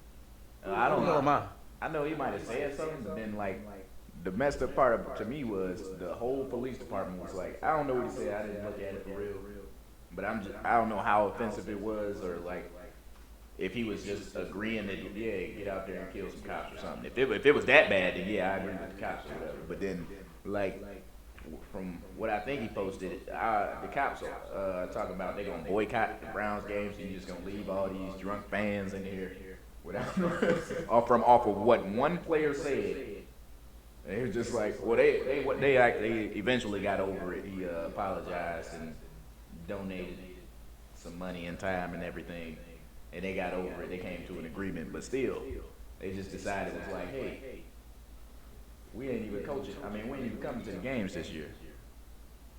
Speaker 3: I don't
Speaker 2: Who am
Speaker 3: know.
Speaker 2: I?
Speaker 3: I know he might have said something, but then like the messed up part of, to me was the whole police department was like, I don't know what he said. I didn't look at it for real, but I don't know how offensive it was or like if he was just agreeing that get out there and kill some cops or something. If it was that bad, then yeah, I agree with the cops or whatever. But then like from what I think he posted, the cops talk about they're gonna boycott the Browns games. And you're just gonna leave all these drunk fans in here without off of what one player said. And he was just like, well, they eventually got over it. He apologized and donated some money and time and everything, and they got over it. They came to an agreement, but still, they just decided it was like, hey, we ain't even coaching. I mean, we ain't even coming to the games this year.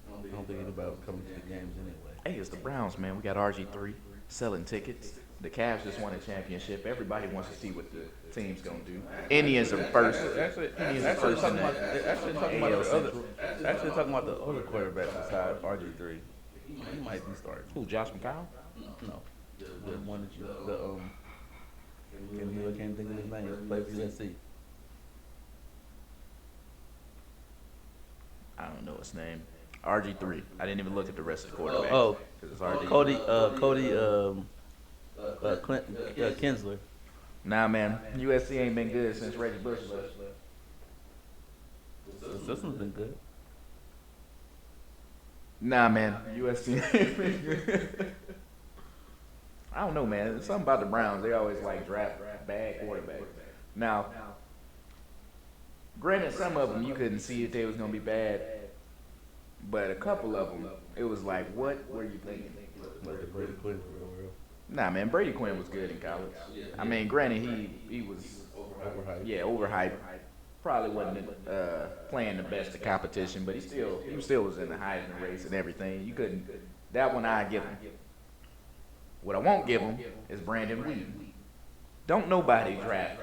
Speaker 2: I don't think anybody was coming to the games anyway.
Speaker 3: Hey, it's the Browns, man. We got RG3 selling tickets. The Cavs just won a championship. Everybody wants to see what the team's gonna do. Indians are first. Indians are first in
Speaker 2: Actually talking about the other quarterback beside RG3. He might be starting.
Speaker 3: Who, Josh McCown?
Speaker 2: No, the one that I can't think of his name. He played for USC.
Speaker 3: I don't know his name. RG3. I didn't even look at the rest of the quarterbacks.
Speaker 2: Oh,
Speaker 3: it's RG.
Speaker 2: Cody Kinsler.
Speaker 3: Nah, man. USC ain't been good since Reggie Bush left.
Speaker 2: This one's been good.
Speaker 3: Nah, man. USC ain't been good. I don't know, man. It's something about the Browns. They always like draft bad quarterbacks. Now, granted, some of them you couldn't see if they was gonna be bad, but a couple of them, it was like, what were you thinking?
Speaker 2: Like the Brady Quinn for real.
Speaker 3: Nah, man, Brady Quinn was good in college. I mean, granted, he was
Speaker 2: Overhyped.
Speaker 3: Yeah, overhyped. Probably wasn't playing the best of competition, but he still was in the Heisman race and everything. You couldn't. That one I give him. What I won't give him is Brandon Wheaton. Don't nobody draft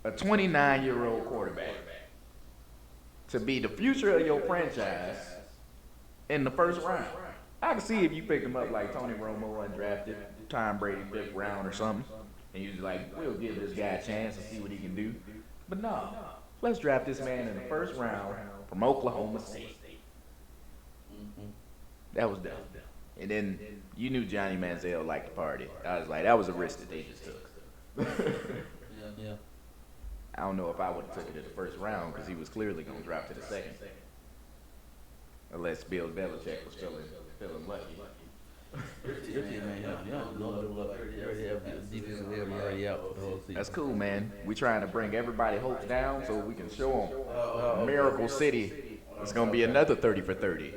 Speaker 3: a 29-year-old quarterback to be the future of your franchise in the first round. I can see if you picked him up like Tony Romo undrafted, Tom Brady 5th round or something, and you're like, we'll give this guy a chance and see what he can do. But no, let's draft this man in the first round from Oklahoma State. That was dumb. And then you knew Johnny Manziel liked to party. I was like, that was a risk that they just took.
Speaker 2: Yeah.
Speaker 3: I don't know if I would have took it in the first round because he was clearly going to drop to the second. Unless Bill Belichick was feeling lucky.
Speaker 2: Your team ain't have young. No luck. They already have the defensive end already out the whole season.
Speaker 3: That's cool, man. We trying to bring everybody hopes down so we can show them Miracle City is going to be another 30 for 30.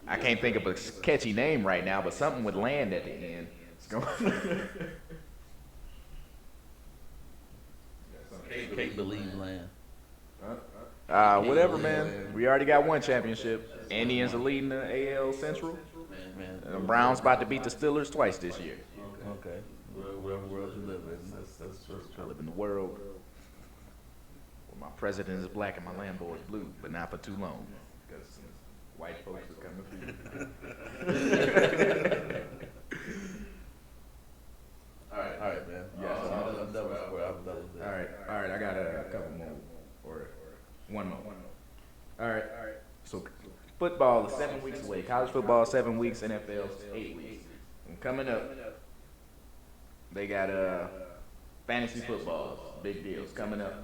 Speaker 3: I can't think of a catchy name right now, but something with land at the end. It's going
Speaker 2: Can't believe land.
Speaker 3: whatever, man. We already got one championship. Indians are leading the AL Central.
Speaker 2: Man.
Speaker 3: The Browns about to beat the Steelers twice this year.
Speaker 2: Okay. Real world to live in. That's
Speaker 3: I live in the world where my president is black and my Lambo is blue, but not for too long. Because white folks are coming through. Football is 7 weeks away. College football 7 weeks. NFL 8 weeks. And coming up, they got fantasy football. Big deals coming up.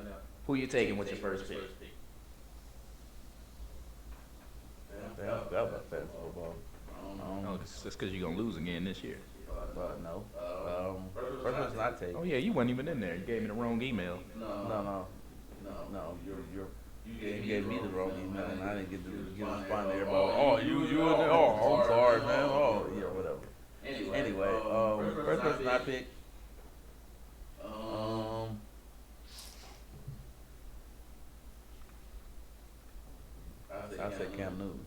Speaker 3: Who you taking with your first pick?
Speaker 2: That about fantasy football.
Speaker 3: Oh, that's because you're gonna lose again this year.
Speaker 2: No. First person I take.
Speaker 3: Oh yeah, you weren't even in there. You gave me the wrong email.
Speaker 2: No. You gave me the wrong email, and I didn't get to respond to everybody. Oh, you in there? Oh, I'm sorry, man. Oh, yeah, whatever. Anyway, first person I picked. I said Cam Newton.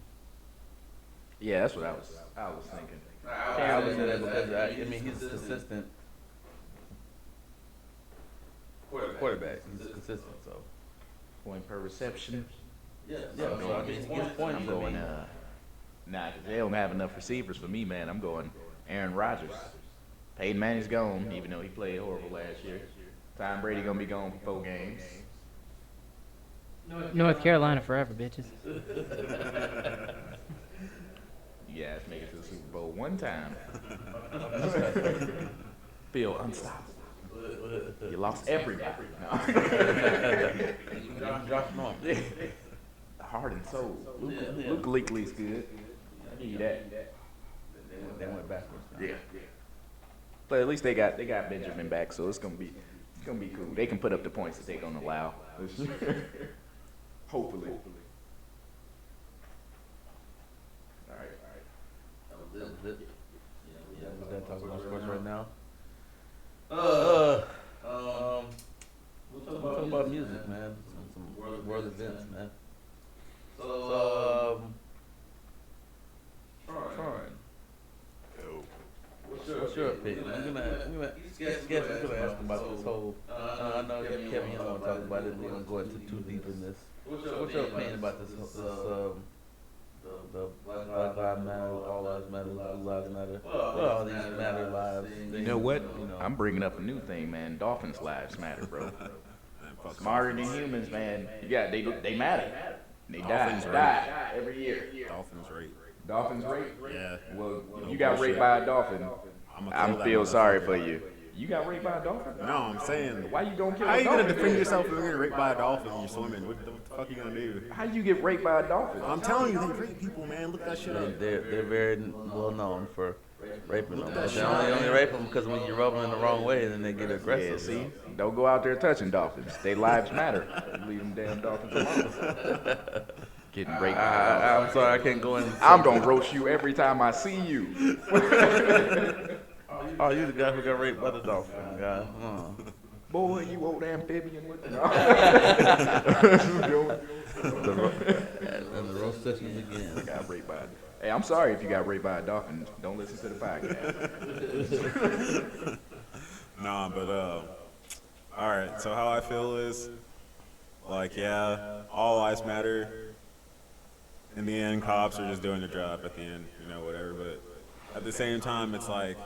Speaker 3: Yeah, that's what I was thinking.
Speaker 2: I would say that because I mean he's a consistent quarterback. He's consistent, so
Speaker 3: Point per reception.
Speaker 2: yeah. So I mean he gets points.
Speaker 3: I'm going nah, because they don't have enough receivers for me, man. I'm going Aaron Rodgers. Peyton Manning's gone, even though he played horrible last year. Tom Brady gonna be gone for 4 games.
Speaker 5: North Carolina forever, bitches.
Speaker 3: You guys make it to the Super Bowl 1 time. Feel unstoppable. You lost everybody. No.
Speaker 2: Drop him off.
Speaker 3: Heart and soul. Luke Leakley's good. I need that.
Speaker 2: They went backwards.
Speaker 3: Yeah. But at least they got Benjamin back, so it's gonna be cool. They can put up the points that they're gonna allow. Hopefully. All right.
Speaker 2: That was it. Yeah, we're done talking about sports right now. We'll talk about music, man. Some world events, man. So, Tron. What's your opinion? We're gonna ask him about this whole. I know Kevin, you don't want to talk about it. We're gonna go into too deep in this. What's your opinion about this? The Black Lives Matter, All Lives Matter, Blue Lives Matter. Well, all these matter lives.
Speaker 3: You know what? I'm bringing up a new thing, man. Dolphins' lives matter, bro. Smarter than humans, man. Yeah, they matter. They die every year.
Speaker 4: Dolphins rate.
Speaker 3: Dolphins rape?
Speaker 4: Yeah.
Speaker 3: Well, if you got raped by a dolphin, I feel sorry for you. You got raped by a dolphin?
Speaker 4: No, I'm saying.
Speaker 3: Why you gonna kill
Speaker 4: How
Speaker 3: a
Speaker 4: you
Speaker 3: dolphin?
Speaker 4: gonna defend yourself if you're getting raped by a dolphin when you're swimming? What the fuck you gonna do?
Speaker 3: How you get raped by a dolphin?
Speaker 4: I'm telling you, they rape people, man. Look that shit up.
Speaker 2: They're very well known for raping them. But they only rape them because when you rub them in the wrong way, then they get aggressive.
Speaker 3: Yeah, see? Don't go out there touching dolphins. Their lives matter. Leave them damn dolphins alone. Getting raped by a dolphin.
Speaker 2: I'm sorry, I can't go in.
Speaker 3: I'm gonna roast you every time I see you.
Speaker 2: Oh, you the guy who got raped by the dolphin, guy.
Speaker 3: Boy, you old amphibian.
Speaker 2: And the roast session begins.
Speaker 3: Got raped by. Hey, I'm sorry if you got raped by a dolphin. Don't listen to the podcast.
Speaker 4: Nah, but all right. So how I feel is, like, yeah, all lives matter. In the end, cops are just doing their job. At the end, whatever. But at the same time, it's like,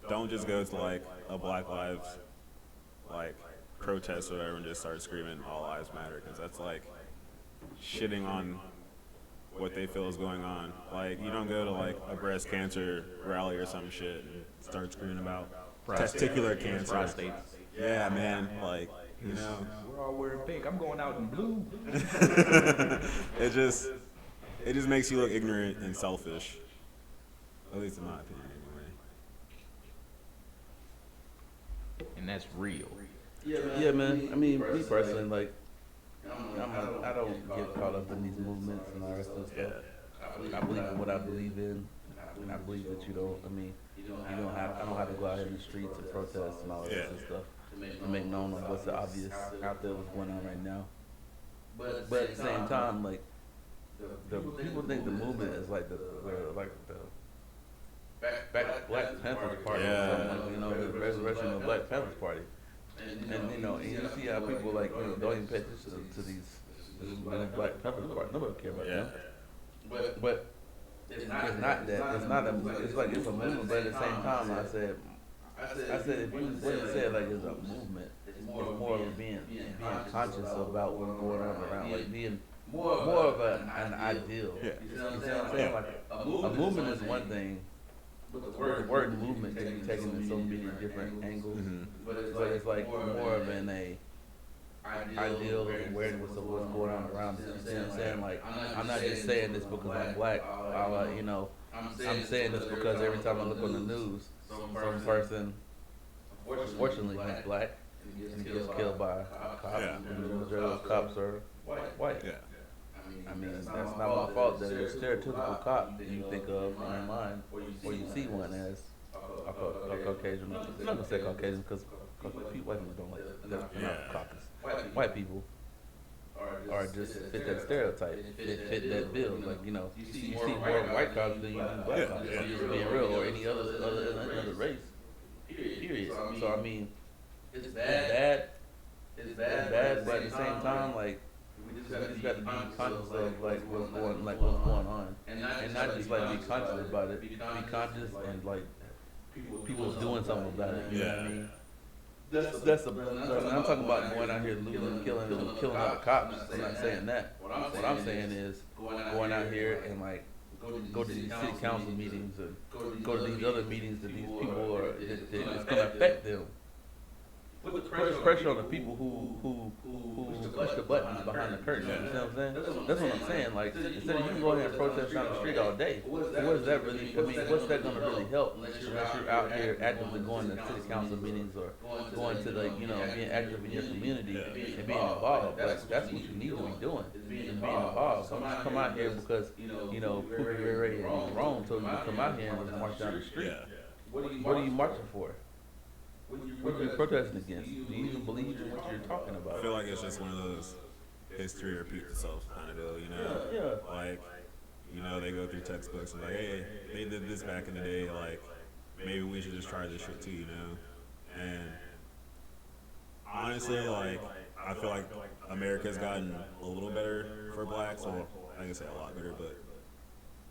Speaker 4: don't just go to like a Black Lives protest or whatever and just start screaming all lives matter, because that's like shitting on what they feel is going on. Like, you don't go to like a breast cancer rally or some shit and start screaming about testicular cancer.
Speaker 3: Prostate.
Speaker 4: Yeah, man. Like,
Speaker 3: We're all wearing pink. I'm going out in blue.
Speaker 4: it just makes you look ignorant and selfish. At least in my opinion, anyway.
Speaker 3: And that's real.
Speaker 2: Yeah, man. I mean, me personally, like, I don't get caught up in these movements and all that stuff. I believe in what I believe in, and I believe that I don't have to go out in the streets and protest and all that other stuff to make known like what's the obvious out there, what's going on right now. But at the same time, like, the people think the movement is like the Black Panthers Party, the resurrection of the Black Panthers Party. And you see how people don't even pay attention to these Black Panthers Party. Nobody care about them. But it's not that. It's not a. It's like it's a movement, but at the same time, I said if you wouldn't say it like it's a movement, it's more of being conscious about what's going on around, like being more of an ideal.
Speaker 4: Yeah.
Speaker 2: You see what I'm saying? Like a movement is one thing, but the word movement can be taken in so many different angles. But it's like more of an ideal awareness of what's going on around us. You see what I'm saying? Like I'm not just saying this because I'm black. I'm saying this because every time I look on the news, some person unfortunately who's black and gets killed by cops.
Speaker 4: Yeah.
Speaker 2: And the majority of those cops are white.
Speaker 4: Yeah.
Speaker 2: I mean, that's not my fault that a stereotypical cop that you think of in your mind, or you see one as a Caucasian. I'm not gonna say Caucasian because white people don't like that. They're not caucus. White people are just fit that stereotype, fit that bill. Like you see more white cops than you do black cops. I'm just being real, or any other race. Period. So I mean, it's bad, but at the same time, like. We just got to be conscious of like what's going on, and not just like be conscious about it. Be conscious and like people's doing something about it. You know what I mean? I'm talking about going out here looting, killing other cops. I'm not saying that. What I'm saying is going out here and like go to these city council meetings and go to these other meetings that these people are that it's going to affect them. Put pressure on the people who push the buttons behind the curtain. You know what I'm saying? That's what I'm saying. Like instead of you can go ahead and protest down the street all day, what is that really? I mean, what's that going to really help unless you're out here actively going to city council meetings or going to like being active in your community and being involved? Like that's what you need to be doing is being involved. Don't just come out here because Pookie Ray and Rome told you to come out here and just march down the street. What are you marching for? What are you protesting against? Do you even believe in what you're talking about?
Speaker 4: I feel like it's just one of those history repeats itself kind of deal,
Speaker 2: Yeah.
Speaker 4: Like, they go through textbooks and like, hey, they did this back in the day, like, maybe we should just try this shit too, And honestly, like, I feel like America's gotten a little better for blacks, or I can say a lot better, but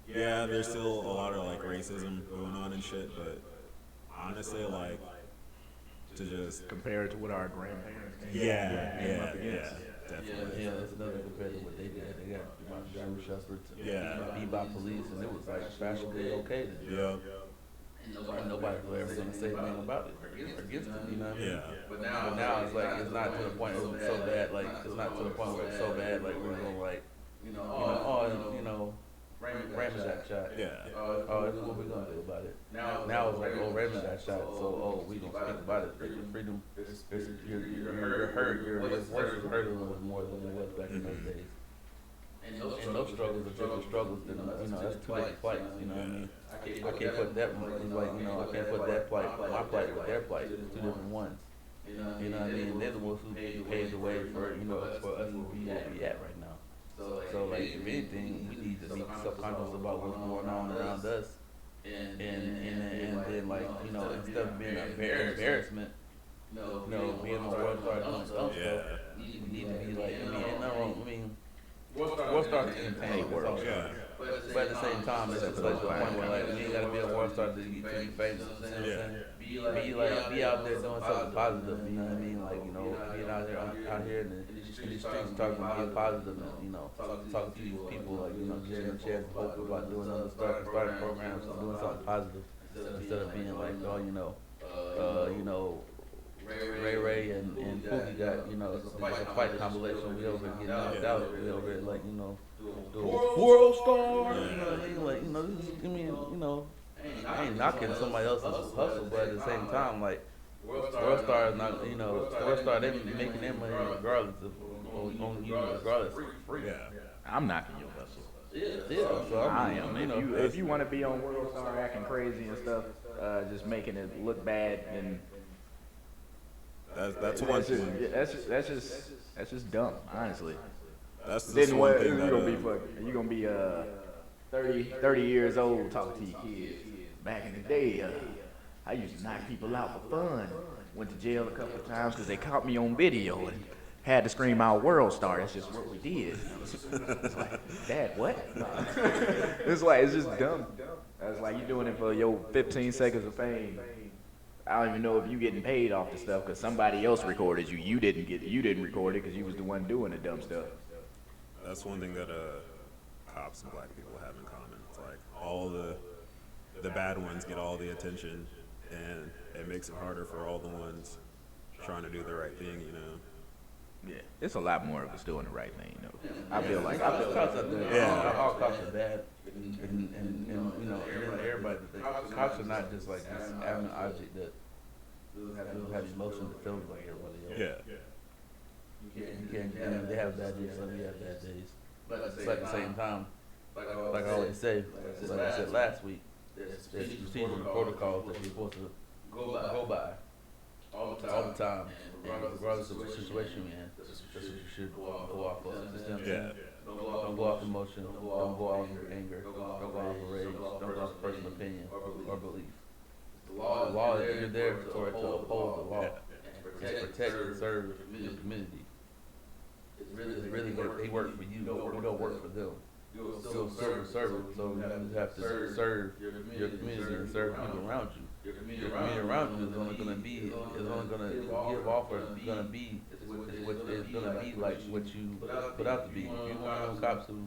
Speaker 4: yeah, there's still a lot of like racism going on and shit, but honestly, like, to just
Speaker 3: compare it to what our grandparents
Speaker 4: definitely.
Speaker 2: Yeah, that's nothing compared to what they did. They got German shepherds and
Speaker 4: Yeah.
Speaker 2: bebop police, and it was like fashionably okay to do.
Speaker 4: Yeah.
Speaker 2: And nobody was ever going to say anything about it or against it, you know what I mean?
Speaker 4: Yeah.
Speaker 2: But now it's like, it's not to the point where it's so bad, like, it's not to the point where it's so bad, like, we're going to like, Raymond got shot.
Speaker 4: Yeah.
Speaker 2: Oh, that's what we gonna do about it. Now it's like, oh, Raymond got shot, so we gonna speak about it. Like, your freedom, your hurt, your voice is heard a little more than it was back in those days. And those struggles are different struggles than that's two different plights. You know what I mean? I can't put that I can't put that plight, my plight with their plight. It's two different ones. You know what I mean? They're the ones who paved the way for for us to be where we at right now. So like, if anything, we need to be subconscious about what's going on around us, and then like instead of being an embarrassment, being on World Star doing dumb stuff, we need to be like, ain't nothing wrong. World Star is entertaining, world star. But at the same time, it's just like the point where like we ain't gotta be a world star to be famous. You know what I'm saying? Be out there doing something positive. You know what I mean? Like being out here in the streets talking, being positive, and talking to these people, like giving them a chance to hope about doing other stuff, and starting programs, and doing something positive instead of being like, Ray and Pookie got, it's like a fight compilation. We over here getting knocked out. We over here like, doing World Star. You know what I mean? Like, this is, I ain't knocking somebody else's hustle, but at the same time, like, World Star is not, World Star, they be making their money regardless of, on you regardless free.
Speaker 3: Yeah. I'm knocking your hustle.
Speaker 2: Yeah, so
Speaker 3: I am. If you want to be on World Star acting crazy and stuff, just making it look bad, and
Speaker 4: that's one thing.
Speaker 3: That's just dumb, honestly.
Speaker 4: That's just one thing
Speaker 3: you're gonna be 30 years old talking to your kids. Back in the day, I used to knock people out for fun. Went to jail a couple of times because they caught me on video and had to scream out World Star. That's just what we did. It's like, Dad, what? It's just dumb. It's like, you're doing it for your 15 seconds of fame. I don't even know if you getting paid off the stuff because somebody else recorded you. You didn't record it because you was the one doing the dumb stuff.
Speaker 4: That's one thing that cops and black people have in common. It's like all the bad ones get all the attention, and it makes it harder for all the ones trying to do the right thing.
Speaker 3: Yeah, it's a lot more of us doing the right thing, I feel like
Speaker 2: cops are bad.
Speaker 4: Yeah.
Speaker 2: All cops are bad, and you know, everybody. Cops are not just like this adamant object that doesn't have emotions and feelings like everybody else.
Speaker 4: Yeah.
Speaker 2: You can't. I mean, they have bad days, like we have bad days. But at the same time, like I always say, like I said last week, there's procedures and protocols that you're supposed to go by all the time, and regardless of what situation you're in, that's what you should go off of.
Speaker 4: Yeah.
Speaker 2: Don't go off emotion. Don't go off of anger. Don't go off of rage. Don't go off of personal opinion or belief. The law is you're there to uphold the law and to protect and serve your community. It's really they work for you. You don't work for them. You're still serve, so you have to serve your community and serve people around you. Your community around you is only going to give off, or is going to be like what you put out to be. If you're one of those cops who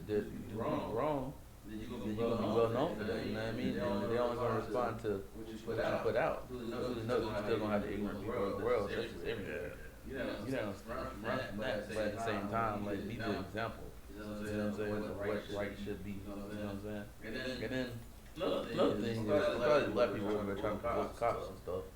Speaker 2: did wrong, then you're going to be well known for that. You know what I mean? And they're only going to respond to what you put out. Who knows? You're still going to have the ignorant people of the world. That's just everywhere. You know, run from that, but at the same time, like, be the example. You know what I'm saying? What right should be. You know what I'm saying? And then another thing is probably black people over there trying to provoke cops and stuff.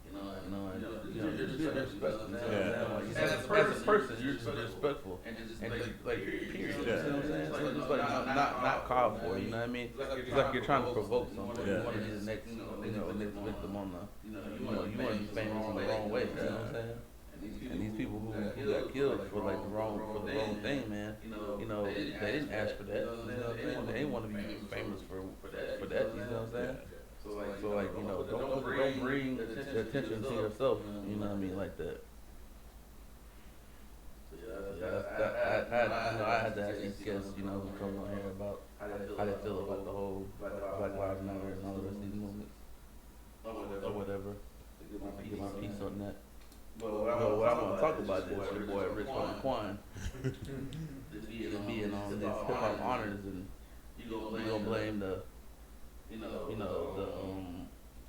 Speaker 2: Just be respectful. Like, as a person, you're just respectful, and just like period. You know what I'm saying? So just like not called for. You know what I mean? It's like you're trying to provoke something. You want to be the next victim on the. You want to be famous in the wrong way. You know what I'm saying? And these people who got killed for like the wrong thing, man. They didn't ask for that. You know what I'm saying? They didn't want to be famous for that. You know what I'm saying? So like don't bring the attention to yourself. You know what I mean, like that. I had to ask these guests, who come on here about how they feel about the whole Black Lives Matter and all the rest of these movements or whatever. To get my piece on that. But what I want to talk about is your boy Rich Homie Quan being on this hip hop honors, and you gonna blame the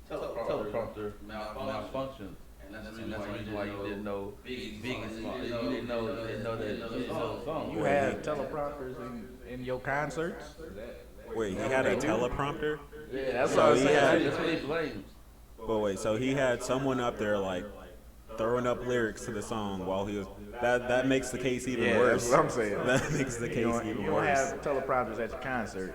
Speaker 2: teleprompter malfunction, and that's the reason why you didn't know Biggie's song. You didn't know the song.
Speaker 3: You had teleprompters in your concerts?
Speaker 4: Wait, he had a teleprompter?
Speaker 2: Yeah, that's
Speaker 4: So
Speaker 2: what I'm
Speaker 4: he
Speaker 2: saying.
Speaker 4: had-
Speaker 2: That's what he blames.
Speaker 4: But wait, so he had someone up there like throwing up lyrics to the song while he was. That makes the case even worse.
Speaker 3: That's what I'm saying.
Speaker 4: That makes the case
Speaker 3: You
Speaker 4: even
Speaker 3: don't
Speaker 4: worse.
Speaker 3: have teleprompters at your concert,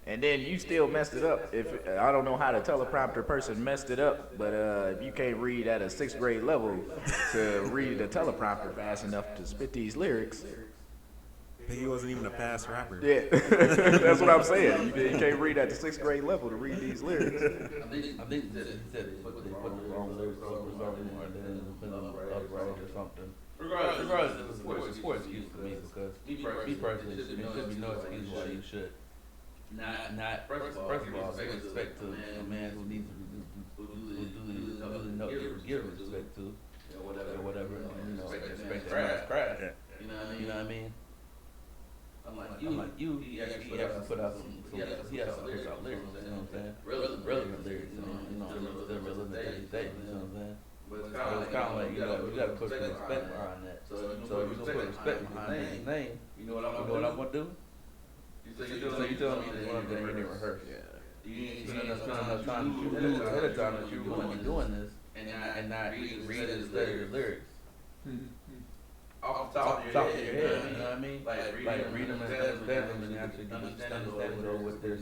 Speaker 3: and then you still messed it up. If I don't know how the teleprompter person messed it up, but if you can't read at a 6th grade level to read the teleprompter fast enough to spit these lyrics,
Speaker 4: He wasn't even a fast rapper.
Speaker 3: yeah, that's what I'm saying. You can't read at the 6th grade level to read these lyrics.
Speaker 2: I think he said they put the wrong lyrics over something, or they didn't put them upright or something. Regardless, it's a poor excuse for me, because me personally, it should be no excuse why you should not first of all give respect to a man who needs to give respect to, or whatever, and, respect that craft. You know what I mean? Unlike you, he actually put out some lyrics, you know what I'm saying? Relevant lyrics, still relevant to this day, you know what I'm saying? But it's kind of like, you gotta put some respect behind that. So if you're gonna put respect behind his name, you know what I'm gonna do? So you telling me that one thing you didn't rehearse. You spend enough time to do ahead of time that you were gonna be doing this, and not read and study the lyrics. Off the top of your head, you know what I mean? Like read them and understand them, and actually get an understanding of what they're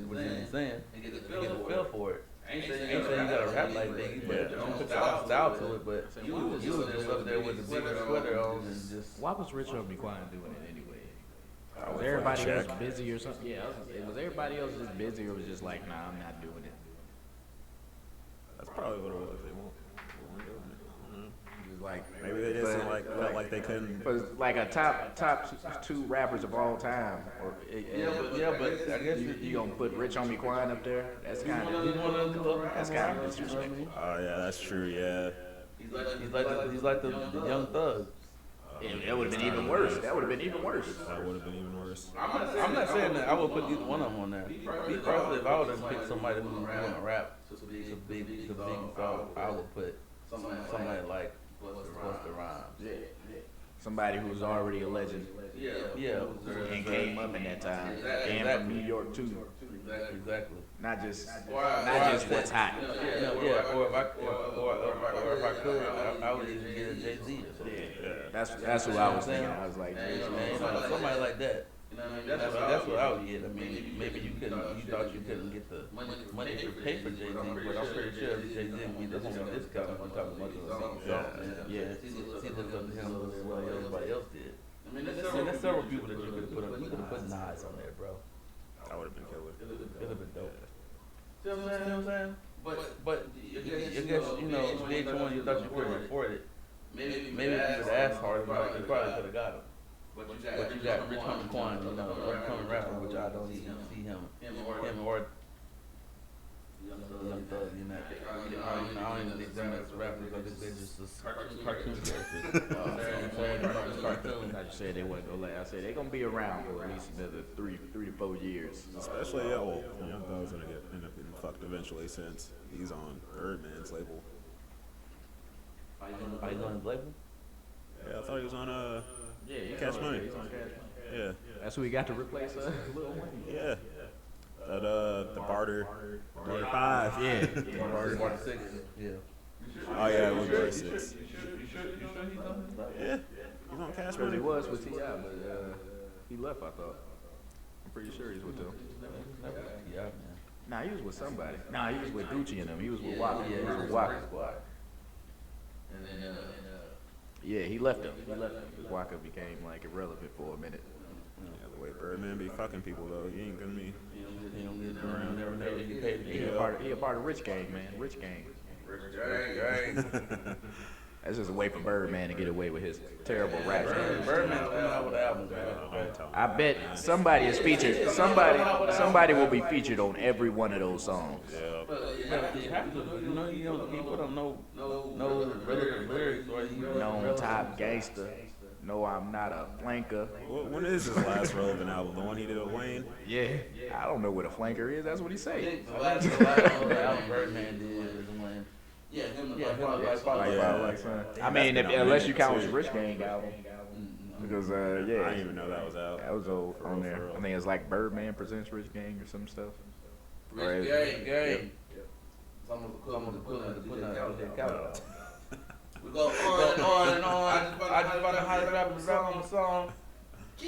Speaker 2: saying, and get a feel for it. I ain't saying you gotta rap like Biggie, but don't put your style to it. But you was just up there with the bigger sweater on and just.
Speaker 3: Why was Rich Homie Quan doing it anyway? Was everybody else busy or something? Yeah, was everybody else just busy, or was just like, nah, I'm not doing it?
Speaker 4: That's probably what it was. They weren't doing it.
Speaker 3: Like
Speaker 4: Maybe they just felt like they couldn't.
Speaker 3: But like a top 2 rappers of all time, or
Speaker 2: But I guess
Speaker 3: you gonna put Rich Homie Quan up there? That's kind of disrespectful.
Speaker 4: Oh yeah, that's true. Yeah.
Speaker 2: He's like the young thug.
Speaker 3: That would have been even worse. That would have been even worse.
Speaker 4: That would have been even worse.
Speaker 2: I'm not saying that I would put either one of them on there. Me personally, if I would have picked somebody who's gonna rap to Biggie song, I would put somebody like Busta Rhymes.
Speaker 3: Yeah. Somebody who's already a legend
Speaker 2: Yeah,
Speaker 3: and came up in that time, and from New York too.
Speaker 2: exactly.
Speaker 3: Not just what's hot.
Speaker 2: Yeah. Or if I could, I would even get a Jay-Z or something.
Speaker 3: Yeah, that's who I was thinking. I was like,
Speaker 2: Somebody like that. You know what I mean? That's what I would get. I mean, maybe you thought you couldn't get the money to pay for Jay-Z, but I'm pretty sure if Jay-Z didn't get the home discount, I'm talking about the yeah. He looked up to him as well as everybody else did. I mean, there's several people that you could have put on. You could have put Nas on there, bro.
Speaker 4: That would have been killer.
Speaker 2: It would have been dope. See what I'm saying? But I guess, you know, VH1, you thought you couldn't afford it. Maybe if you would have asked harder, you probably could have got him. But you got Rich Homie Quan, you know, upcoming rapper, which I don't even see him or Young Thug in that. I don't even think them as rappers. I think they're just cartoon characters. Cartoon.
Speaker 3: I just said they wasn't gonna let. I said they're gonna be around for at least another 3 to 4 years.
Speaker 4: Especially, Young Thug's gonna end up getting fucked eventually since he's on Birdman's label.
Speaker 2: Are you going to label?
Speaker 4: Yeah, I thought he was on Cash Money.
Speaker 3: He's on Cash Money.
Speaker 4: Yeah.
Speaker 3: That's who he got to replace Lil Wayne.
Speaker 4: Yeah. That the Barter 5.
Speaker 3: Yeah.
Speaker 2: Barter 6. Yeah.
Speaker 4: Oh yeah, it was Barter 6.
Speaker 2: You sure he's on his level?
Speaker 4: Yeah. He's on Cash
Speaker 3: But
Speaker 4: Money.
Speaker 3: he was with T.I., but he left, I thought. I'm pretty sure he's with them.
Speaker 2: Yeah, man.
Speaker 3: Nah, he was with somebody. Nah, he was with Gucci and them. He was with Waka. Yeah, he was with Waka Squad.
Speaker 2: And then,
Speaker 3: Yeah, he left them. Because Waka became like irrelevant for a minute.
Speaker 4: Yeah, the way Birdman be fucking people though, he ain't gonna be.
Speaker 2: he don't get around, never get paid
Speaker 3: He a part of Rich Gang, man. Rich Gang.
Speaker 2: Gang.
Speaker 3: That's just a way for Birdman to get away with his terrible rap.
Speaker 2: Birdman's coming out with albums, man.
Speaker 3: I bet somebody is featured. Somebody will be featured on every one of those songs.
Speaker 4: Yeah.
Speaker 2: But you have to, you know, people don't know relevant lyrics or
Speaker 3: Known top gangster. No, I'm not a flanker.
Speaker 4: When is his last relevant album? The one he did with Wayne?
Speaker 3: Yeah. I don't know what a flanker is. That's what he say.
Speaker 2: The last album Birdman did was when. Yeah, him
Speaker 3: Like Son. I mean, unless you count his Rich Gang album. Because,
Speaker 4: I didn't even know that was out.
Speaker 3: That was old
Speaker 4: For
Speaker 3: on
Speaker 4: real,
Speaker 3: there.
Speaker 4: for real.
Speaker 3: I think it's like Birdman Presents Rich Gang or some stuff.
Speaker 2: Rich Gang. Someone's putting out the couch. We go on and on. I just about to holler rap on the song.
Speaker 3: Do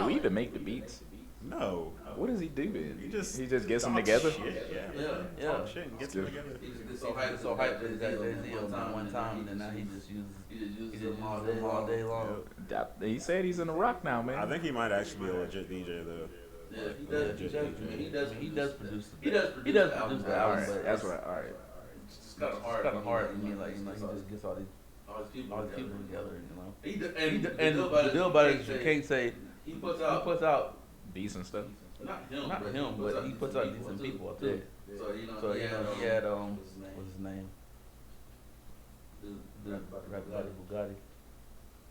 Speaker 3: we even make the beats?
Speaker 4: No.
Speaker 3: What does he do then?
Speaker 4: He just
Speaker 3: gets them
Speaker 4: talk
Speaker 3: together?
Speaker 4: Shit,
Speaker 2: Yeah.
Speaker 4: Talk shit and gets them together.
Speaker 2: He's so hyped that he got Jay-Z on that one time, and now he just uses them all day long.
Speaker 3: He said he's in the rock now, man.
Speaker 4: I think he might actually be a legit DJ though.
Speaker 2: Yeah, he does produce the album, but
Speaker 3: That's right. All right.
Speaker 2: it's kind of hard. I mean, like, you know, he just gets all these people together, you know. And the deal about it is you can't say he puts out
Speaker 3: Decent stuff.
Speaker 2: not him, but he puts out decent people too. So you know, he had what's his name? The rapper Bugatti.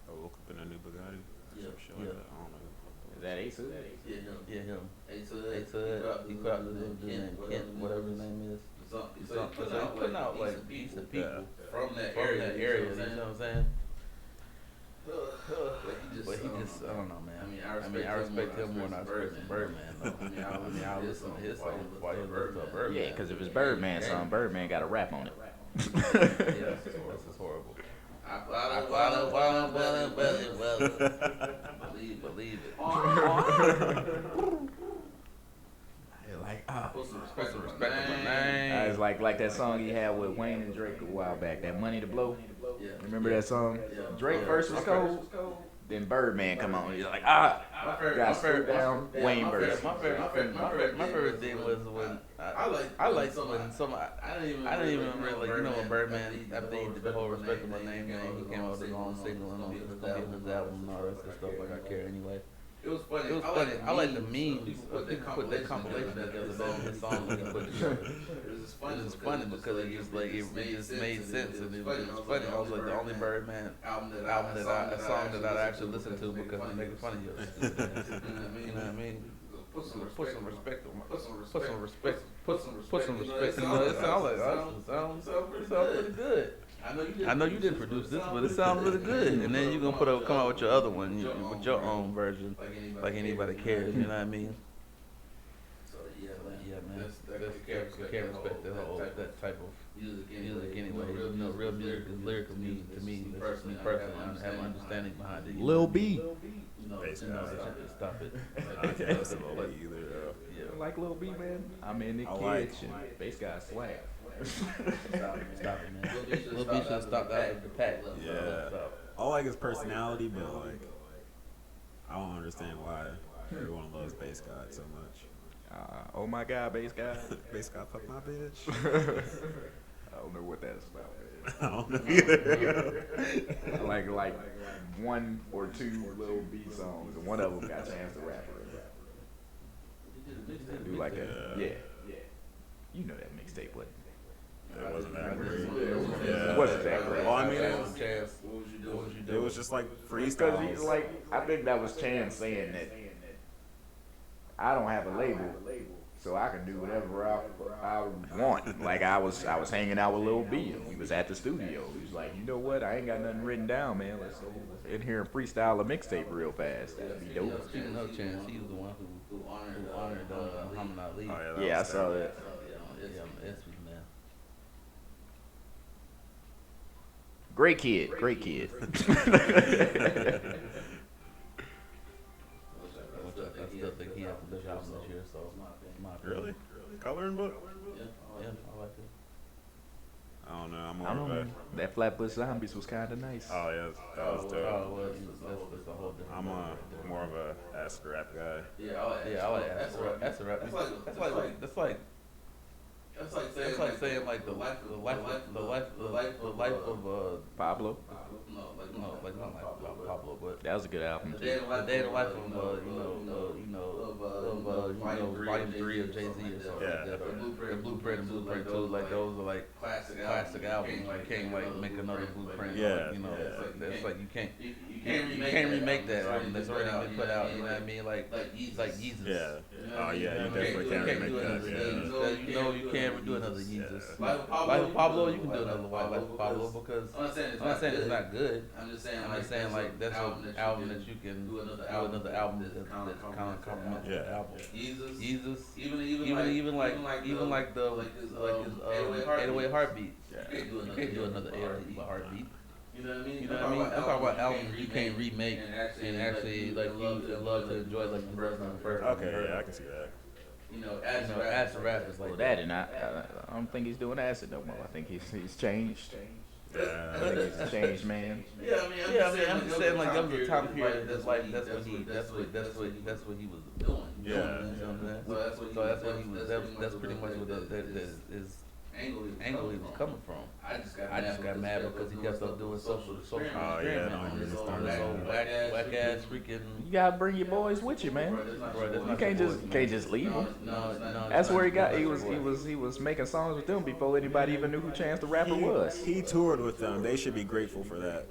Speaker 4: I woke up in a new Bugatti. Some shit like that. I don't know.
Speaker 3: Is that Ace?
Speaker 2: Yeah, him. Ace he put out the dude named Kent, whatever his name is. So he's putting out like decent people from that area. You know what I'm saying? But he just, I don't know, man. I mean, I respect him more than I respect Birdman, though. I mean, I listen to his songs before I listen to Birdman.
Speaker 3: Yeah, because if it's Birdman song, Birdman got a rap on it.
Speaker 2: Yeah, this is horrible. Believe it. Put some respect on my name.
Speaker 3: It's like that song he had with Wayne and Drake a while back, that Money to Blow.
Speaker 2: Yeah.
Speaker 3: Remember that song? Drake first was cold, then Birdman come on. He's like, got screwed down, Wayne verse.
Speaker 2: My favorite thing was when I liked when somebody I didn't even really, you know, when Birdman, after he did the whole Respect of My Name thing, he came out with his own single and all this stuff on his album and all that stuff, like I care anyway. It was funny. I like the memes. People put that compilation together, man. The song that he put together. It was just funny because it just like it just made sense and it was funny. I was like the only Birdman a song that I actually listened to because they're making fun of you. You know what I mean? Put some respect on my, put some respect. You know, it sounds like it sounds pretty good. I know you didn't produce this, but it sounds really good. And then you're gonna come out with your other one, with your own version, like anybody cares. You know what I mean? So yeah, man. You can't respect that type of music anyway. You know, real music is lyrical music to me. That's just me personally. I have an understanding behind it.
Speaker 3: Lil B.
Speaker 2: Stop it.
Speaker 4: I can't listen to Lil B either.
Speaker 3: You don't like Lil B, man? I'm in the kitchen. Bass guy swag.
Speaker 2: Stop it, man. Lil B should have stopped out of the pack.
Speaker 4: Yeah. I like his personality, but like, I don't understand why everyone loves Bass God so much.
Speaker 3: Oh my God, bass guy.
Speaker 4: Bass God, fuck my bitch.
Speaker 3: I don't know what that's about.
Speaker 4: I don't know either.
Speaker 3: I like one or two Lil B songs, and one of them got Chance the Rapper. I do like that. Yeah. You know that mixtape, wasn't it?
Speaker 4: It wasn't that great.
Speaker 3: It wasn't that great.
Speaker 4: Well, I mean,
Speaker 2: Chance, what was you doing?
Speaker 4: it was just like
Speaker 3: Because
Speaker 4: freestyle.
Speaker 3: I think that was Chance saying that I don't have a label, so I can do whatever I want. Like I was hanging out with Lil B, and we was at the studio. He was like, you know what? I ain't got nothing written down, man. Let's go in here and freestyle a mixtape real fast. That'd be dope.
Speaker 2: Speaking of Chance, he was the one who honored Muhammad Ali.
Speaker 4: Oh,
Speaker 3: Yeah, I
Speaker 4: was
Speaker 3: saw
Speaker 4: terrible.
Speaker 3: that.
Speaker 2: It's man.
Speaker 3: Great kid.
Speaker 2: I still think he has the best album this year, so my opinion.
Speaker 4: Really? Coloring book?
Speaker 2: Yeah, I like it.
Speaker 4: I don't know. I'm
Speaker 3: I
Speaker 4: more
Speaker 3: don't
Speaker 4: of
Speaker 3: know.
Speaker 4: a.
Speaker 3: That Flatbush Zombies was kind of nice.
Speaker 4: Oh yeah, that was dope.
Speaker 2: That's a whole different.
Speaker 4: I'm more of a acid rap guy.
Speaker 2: Yeah, I like acid rap. That's like saying like the life of
Speaker 3: Pablo.
Speaker 2: no, like not like Pablo, but
Speaker 3: That was a good album
Speaker 2: the
Speaker 3: too.
Speaker 2: day in the life of Volume 3 of Jay-Z or something like that, or the Blueprint and Blueprint 2, like those are like classic albums. You can't like make another Blueprint.
Speaker 4: Yeah,
Speaker 2: Like, you know,
Speaker 4: yeah.
Speaker 2: it's like you can't remake that album that's already been put out. You know what I mean? Like Yeezus.
Speaker 4: Yeah. Oh yeah, you definitely can't remake that. Yeah.
Speaker 2: You know you can't do another Yeezus. Life of Pablo, you can do another Life of Pablo because I'm not saying it's not good. I'm just saying like that's an album that you can do another album that kind of complements the album. Yeezus, even like the his 808 Heartbeat. You can't do another 808 Heartbeat. You know what I mean? I'm talking about albums you can't remake and actually like you love to enjoy like the first.
Speaker 4: Okay, yeah, I can see that.
Speaker 2: You know, acid rap is like
Speaker 3: Well, that and I don't think he's doing acid no more. I think he's changed. I
Speaker 4: Yeah.
Speaker 3: think he's a changed man.
Speaker 2: I'm just saying like that was a time period that's what he was doing.
Speaker 4: Yeah.
Speaker 2: You know what I'm saying? So that's what he was. That's pretty much what his angle he was coming from. I just got mad because he kept up doing social
Speaker 4: Oh, yeah,
Speaker 2: experiment
Speaker 4: no,
Speaker 2: on
Speaker 4: he
Speaker 2: this
Speaker 4: was
Speaker 2: whole
Speaker 4: doing
Speaker 2: whack ass freaking.
Speaker 3: You gotta bring your boys with you, man. You can't just leave them.
Speaker 2: No.
Speaker 3: That's where he was making songs with them before anybody even knew who Chance the Rapper was.
Speaker 4: He toured with them. They should be grateful for that.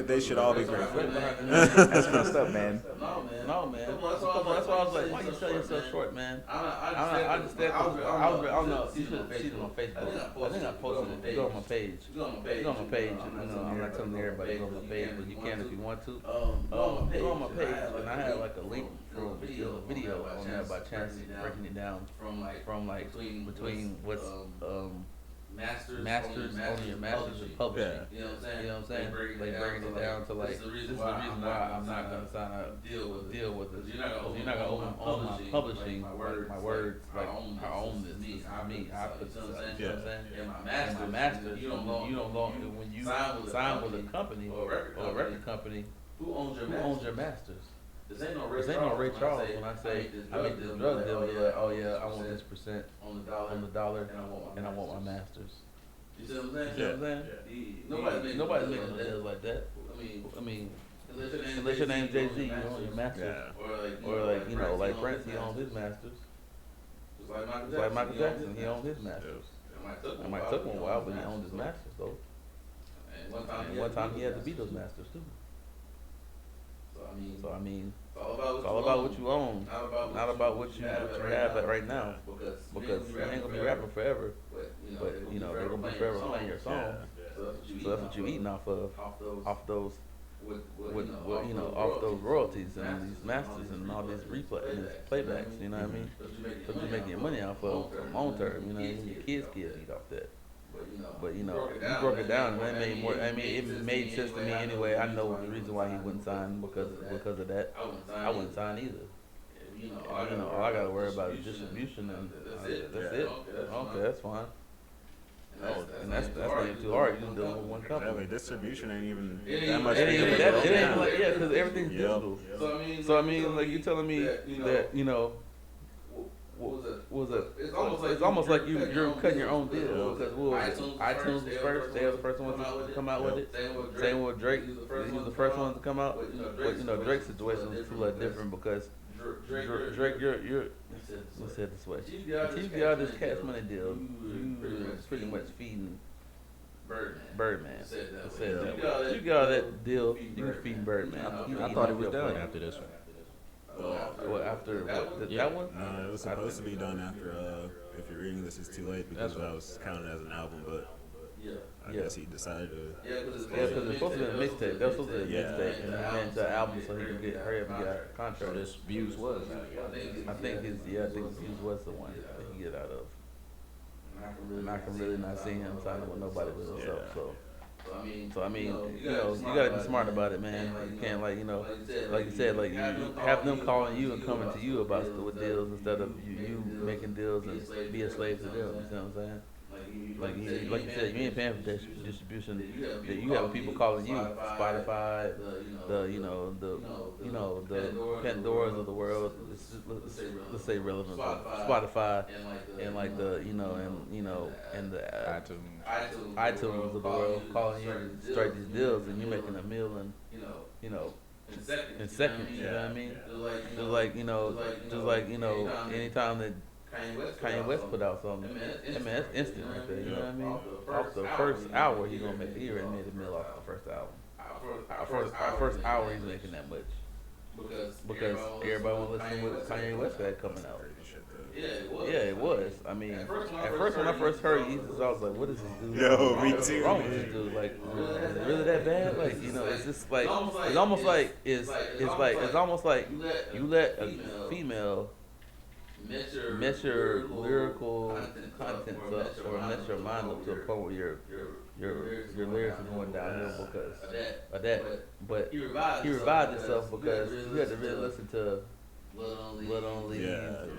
Speaker 4: They should all be grateful.
Speaker 3: That's messed up, man.
Speaker 2: No, man. That's why I was like, why you sell yourself short, man? I understand. I don't know. You should have seen it on Facebook. I think I posted it. Go on my page. Go on my page. I'm not telling everybody to go on my page, but you can if you want to. Go on my page, and I had like a link for a video on there by Chance breaking it down from like between what's masters and publishing.
Speaker 4: Yeah.
Speaker 2: You know what I'm saying? Like breaking it down to like this is the reason why I'm not gonna sign up deal with it. You're not gonna own my publishing, my words, like I own this. This is me. I put this. You know what I'm saying? And my masters. You don't when you sign with a company or a record company. Who owns your masters? This ain't no Ray Charles when I say I make this drug deal. Yeah, oh yeah, I want this percent on the dollar, and I want my masters. You see what I'm saying?
Speaker 4: Yeah.
Speaker 2: Nobody's making no deals like that. I mean, Unless your name's Jay-Z, you own your masters.
Speaker 4: Yeah.
Speaker 2: Or like, you know, like Prince, he owns his masters. Just like Michael Jackson, he owned his masters. It might took him a while, but he owned his masters though. And one time he had to beat those masters too. So I mean, it's all about what you own, not about what you have at right now. Because you ain't gonna be rapping forever, but you know they're gonna be forever playing your song. So that's what you're eating off those, you know, off those royalties and these masters and all these replay and these playbacks. You know what I mean? So you're making your money off of for long term. You know, what I mean? Your kids eat off that. But you know, you broke it down, and that made more. I mean, it made sense to me anyway. I know the reason why he wouldn't sign because of that. I wouldn't sign either. You know, all I gotta worry about is distribution, and that's it. Okay, that's fine. And that's not even too hard. You just do it with one company.
Speaker 4: Exactly. Distribution ain't even that much.
Speaker 2: It ain't even
Speaker 4: bigger.
Speaker 2: that. It ain't like, yeah, because everything's digital. So I mean, like you're telling me that you know. It's almost like you're cutting your own deal because iTunes was first. They were the first ones to come out with it. Same with Drake. He was the first one to come out. But you know Drake's situation was a little different because Drake, you're let's say it this way. Until you get out this cash money deal, you pretty much feeding Birdman. Let's say it that way. You got that deal, you feeding Birdman.
Speaker 3: I thought it was done after this one.
Speaker 2: Well, after what, that one?
Speaker 4: No, it was supposed to be done after. If you're reading this, it's too late because that was counted as an album. But I guess he decided to.
Speaker 2: Yeah, because it's supposed to be a mixtape. That was supposed to be a mixtape, and he made it into an album so he could hurry up and get a contract.
Speaker 3: So this Views was.
Speaker 2: I think his Views was the one that he get out of. And I can really not see him signing with nobody but himself. So I mean, you know, you gotta be smart about it, man. You can't like you said, like you have them calling you and coming to you about with deals instead of you making deals and be a slave to them. You see what I'm saying? Like you said, you ain't paying for distribution. You have people calling you, Spotify, the Pandoras of the world. Let's say relevant, Spotify, and like the and the iTunes of the world calling you to strike these deals, and you're making a meal in seconds. You know what I mean? Just like anytime that Kanye West put out something, I mean that's instant right there. You know what I mean? Off the first hour, he already made a meal off the first album. First hour, he's making that much because everybody want to listen to what Kanye West had coming out. Yeah, it was. I mean, at first when I first heard Jesus, I was like, "What is this dude?
Speaker 4: Yo, me
Speaker 2: What's
Speaker 4: too,
Speaker 2: wrong with this dude? Like, is it really that bad? Like, you know, it's just like it's almost like you let a female mess your lyrical content up or mess your mind up to a point where your lyrics are going downhill because of that. But he revived himself because you had to really listen to Blood on Leaves, the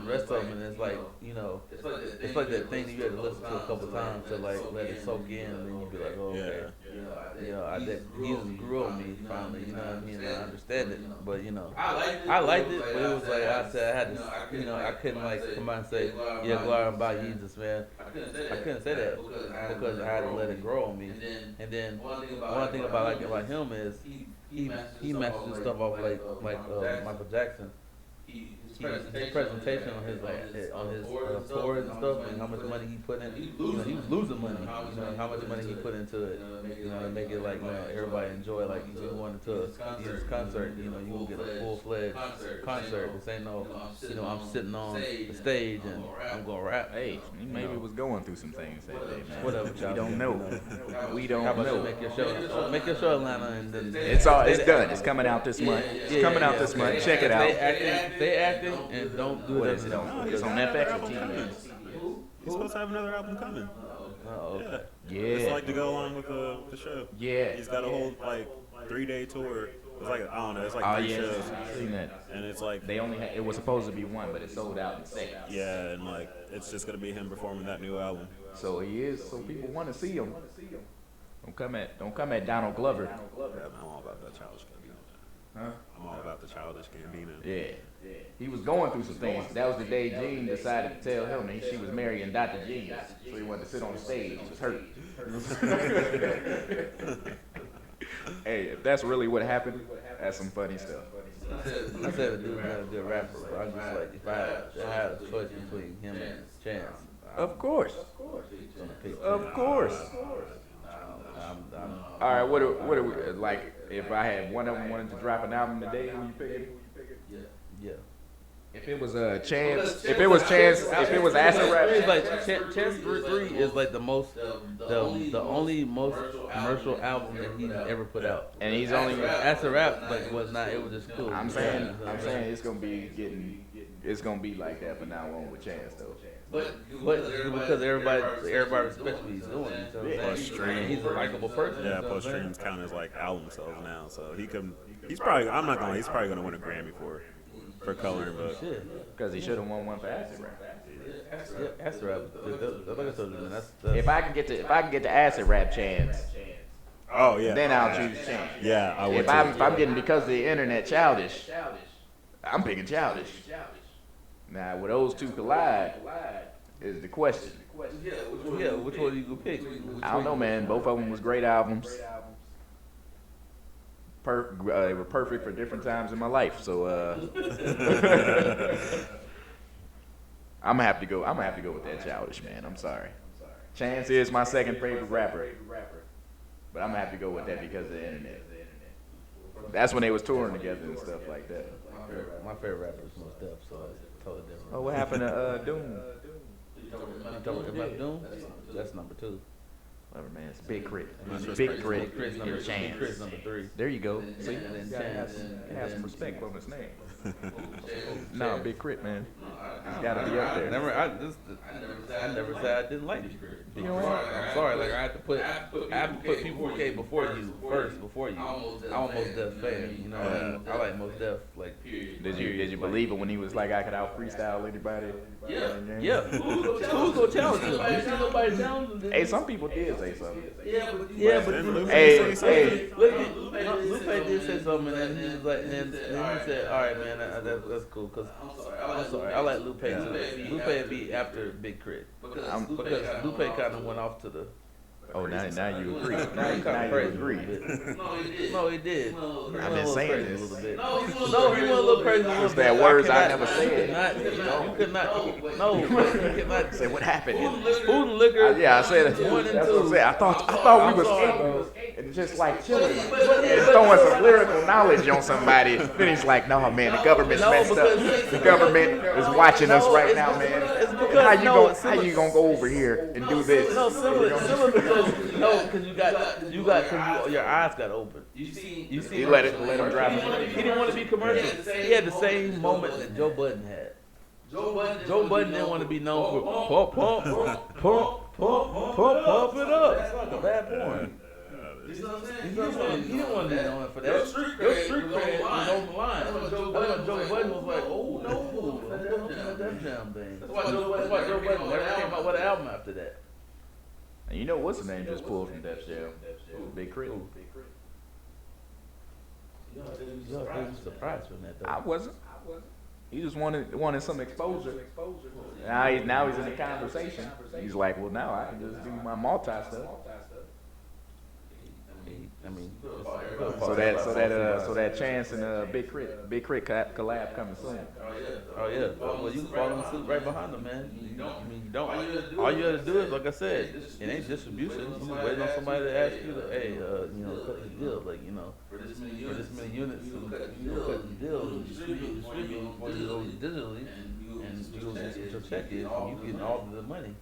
Speaker 2: rest of them, and it's like, you know, it's like that thing that you had to listen to a couple times to like let it soak in, and then you'd be like, oh, okay, Jesus grew on me finally, you know what I mean? And I understand it, but you know, I liked it, but it was like I said I had to, you know, I couldn't like come out and say, yeah, glory by Jesus, man. I couldn't say that because I had to let it grow on me, and then one thing about him is he matches his stuff off like Michael Jackson. His presentation on his tours and stuff, and how much money he put in. You know, he was losing money. You know, how much money he put into it. You know, to make it like, you know, everybody enjoy. Like, if you wanted to use concert, you know, you will get a full-fledged concert. This ain't no, you know, I'm sitting on the stage and I'm gonna rap.
Speaker 3: Hey, he maybe was going through some things that day, man.
Speaker 2: Whatever,
Speaker 3: We don't know. We don't
Speaker 2: How about you
Speaker 3: know.
Speaker 2: make your show, Atlanta, and then
Speaker 3: It's done. It's coming out this month. It's coming out this month. Check it out.
Speaker 2: Stay acting and don't do
Speaker 3: What
Speaker 2: it.
Speaker 3: is it on? It's on FX or TV.
Speaker 4: He's supposed to have another album coming.
Speaker 2: Oh, okay.
Speaker 3: Yeah.
Speaker 4: It's like to go along with the show.
Speaker 3: Yeah.
Speaker 4: He's got a whole like 3-day tour. It's like, I don't know. It's like 3 shows.
Speaker 3: I've seen that.
Speaker 4: And it's like
Speaker 3: They only had, it was supposed to be one, but it sold out in seconds.
Speaker 4: yeah, and like it's just gonna be him performing that new album.
Speaker 3: So he is. So people want to see him. Don't come at Donald Glover.
Speaker 4: Yeah, I'm all about that childish Gambino.
Speaker 3: Huh?
Speaker 4: I'm all about the childish Gambino.
Speaker 3: Yeah. He was going through some things. That was the day Jean decided to tell him that she was marrying Dr. Genius. So he wanted to sit on the stage. He was hurt. Hey, if that's really what happened, that's some funny stuff.
Speaker 2: I said the dude's not a good rapper, but I'm just like, if I had a choice between him and Chance,
Speaker 3: Of course.
Speaker 2: I'm gonna pick
Speaker 3: Of
Speaker 2: Chance.
Speaker 3: course.
Speaker 2: I'm,
Speaker 3: All right, what are we like? If I had one of them wanted to drop an album today, who you picking?
Speaker 2: yeah.
Speaker 3: If it was a Chance, if it was Acid Rap,
Speaker 2: It's like Chance 3 is like the only most commercial album that he's ever put out.
Speaker 3: and he's only.
Speaker 2: Acid Rap like was not. It was just cool.
Speaker 3: I'm saying it's gonna be like that from now on with Chance though.
Speaker 2: But because everybody respects what he's doing. So
Speaker 4: Plus streams.
Speaker 2: he's a likable person.
Speaker 4: Yeah,
Speaker 2: you know
Speaker 4: plus
Speaker 2: what I'm saying?
Speaker 4: streams count as like album sales now, so he's probably gonna win a Grammy for Coloring Book.
Speaker 2: Shit.
Speaker 3: Because he should have won one for Acid Rap.
Speaker 2: Yeah, Acid Rap. Like I told you, man, that's
Speaker 3: If I can get to Acid Rap Chance,
Speaker 4: Oh yeah.
Speaker 3: then I'll choose Chance.
Speaker 4: Yeah, I would.
Speaker 3: If I'm getting because of the internet Childish, I'm picking Childish. Now, where those two collide is the question.
Speaker 2: yeah. Which one you gonna pick?
Speaker 3: I don't know, man. Both of them was great albums. They were perfect for different times in my life. So I'm gonna have to go with that Childish, man. I'm sorry. Chance is my second favorite rapper, but I'm gonna have to go with that because of the internet. That's when they was touring together and stuff like that.
Speaker 2: My favorite rapper is Mos Def, so it's totally different.
Speaker 3: Oh, what happened to Doom?
Speaker 2: You talking about Doom? That's number 2.
Speaker 3: Whatever, man. It's Big Crit.
Speaker 4: Big
Speaker 3: Big Crit.
Speaker 2: Big Crit's number
Speaker 3: and Chance.
Speaker 2: Big Crit's number 3.
Speaker 3: There you go. See,
Speaker 2: And then
Speaker 3: you gotta have
Speaker 2: Chance.
Speaker 3: some respect for his name. No, Big Crit, man. He's gotta be up there.
Speaker 2: I never said I didn't like Big Crit. I'm sorry. Like I have to put people K before you first. Before you, I'm a Mos Def fan. You know what I mean? I like Mos Def. Like,
Speaker 3: Did you believe it when he was like, I could out freestyle anybody?
Speaker 2: yeah. Who's gonna challenge him? You see nobody challenge him?
Speaker 3: Hey, some people did say something.
Speaker 2: Yeah, but
Speaker 4: Didn't Lupe
Speaker 3: Hey,
Speaker 4: say something?
Speaker 2: Lupe did say something, and then he was like, and then he said, "All right, man, that's cool." Cause I'm sorry, I like Lupe too. Lupe be after Big Crit because Lupe kind of went off to the.
Speaker 3: Oh, now you agree.
Speaker 2: Now he kind
Speaker 3: Now
Speaker 2: of
Speaker 3: you
Speaker 2: crazy.
Speaker 3: agree.
Speaker 2: No, he did.
Speaker 3: I've been saying this.
Speaker 2: A little bit. No, he went a little crazy. A little
Speaker 3: It's
Speaker 2: bit.
Speaker 3: that words I
Speaker 2: cannot-
Speaker 3: never said.
Speaker 2: You could not. No, you cannot.
Speaker 3: Say what happened?
Speaker 2: Food and liquor.
Speaker 3: Yeah, I said it.
Speaker 2: One and
Speaker 3: That's what I
Speaker 2: two.
Speaker 3: said. I thought we was skating and just like chilling and throwing some lyrical knowledge on somebody. Then he's like, "No, man, the government's messed up. The government is watching us right now, man.
Speaker 2: It's because
Speaker 3: How you gonna go over here and do this?"
Speaker 2: No, similar because your eyes got open. You see.
Speaker 3: He let him drive.
Speaker 2: He didn't want to be commercial. He had the same moment that Joe Budden had. Joe Budden didn't want to be known for pump it up. That's like a bad porn. He didn't want to be known for that. Your street cred was on the line. That's why Joe Budden was like, "Oh no, let's go to that damn thing." That's why Joe Budden never came out with an album after that.
Speaker 3: And you know what's his name just pulled from Def Jam? Big Crit.
Speaker 2: Yo, I'm surprised from that though.
Speaker 3: I wasn't. He just wanted some exposure. Now he's in the conversation. He's like, well, now I can just do my multi stuff.
Speaker 2: I mean,
Speaker 3: So that Chance and Big Crit collab coming soon.
Speaker 2: oh yeah. Well, you can follow suit right behind them, man. You don't. All you got to do is, like I said, it ain't distribution. You just waiting on somebody to ask you to, hey, cut the deal, like for this many units, cut the deal, and distribute for you digitally, and you go get your check is, and you getting all of the money.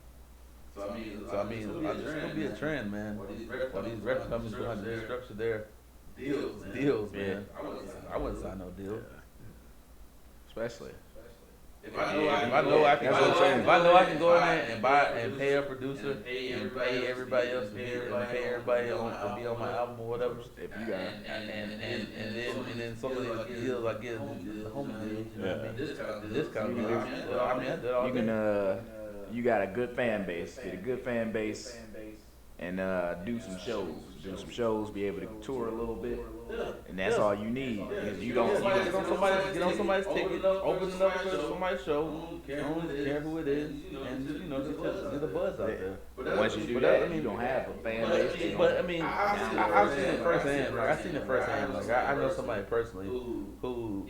Speaker 2: So I mean, it's gonna be a trend, man. While these record companies behind their structure their deals, man. I wouldn't sign no deal.
Speaker 3: Especially.
Speaker 2: If I know I can go in there and buy and pay a producer and pay everybody else to be here and pay everybody to be on my album or whatever.
Speaker 3: If you got
Speaker 2: And then some of these deals I get the home deals. You know what I mean? The discount deals. I mean, I did all
Speaker 3: you got a good fan base. Get a good fan base and do some shows, be able to tour a little bit, and that's all you need. If you don't,
Speaker 2: Get on somebody's ticket, open it up for somebody's show. Don't care who it is, and get the buzz out there.
Speaker 3: once you do that, you don't have a fan base.
Speaker 2: But I mean, I've seen it firsthand. Like I know somebody personally who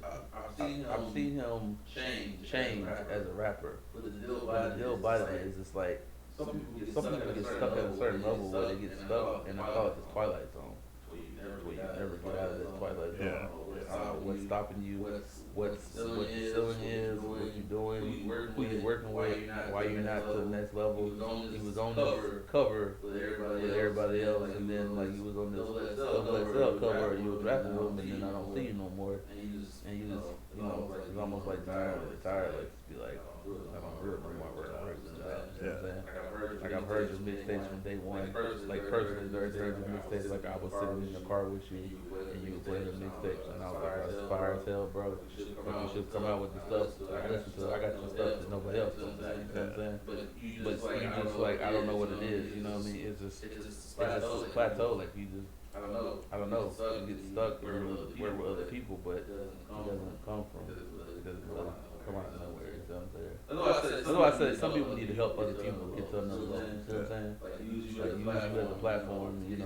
Speaker 2: I've seen him change as a rapper. But the deal by it is just like some people get stuck at a certain level where they get stuck, and I call it the twilight zone. Where you never get out of that twilight zone.
Speaker 4: Yeah.
Speaker 2: I don't know what's stopping you, what your ceiling is, what you're doing, who you're working with, why you're not to the next level. He was on this cover with everybody else, and then like he was on this SL cover, and you was rapping with him, and then I don't see you no more. And you just, it's almost like retired, like be like, I don't really know my work. You know what I'm saying? Like I've heard your mixtapes from day one. Like personally, there your mixtapes. Like I was sitting in the car with you, and you were playing the mixtapes, and I was like, "That's fire as hell, bro. Like you should come out with the stuff. I listen to. I got your stuff that nobody else does." You know what I'm saying? But you just like, I don't know what it is. You know what I mean? It's just a plateau. Like you just. I don't know. You get stuck where with other people, but it doesn't come from. It doesn't really come out of nowhere. You know what I'm saying? That's why I said some people need to help other people get to another level. You see what I'm saying? Like use you as a platform, get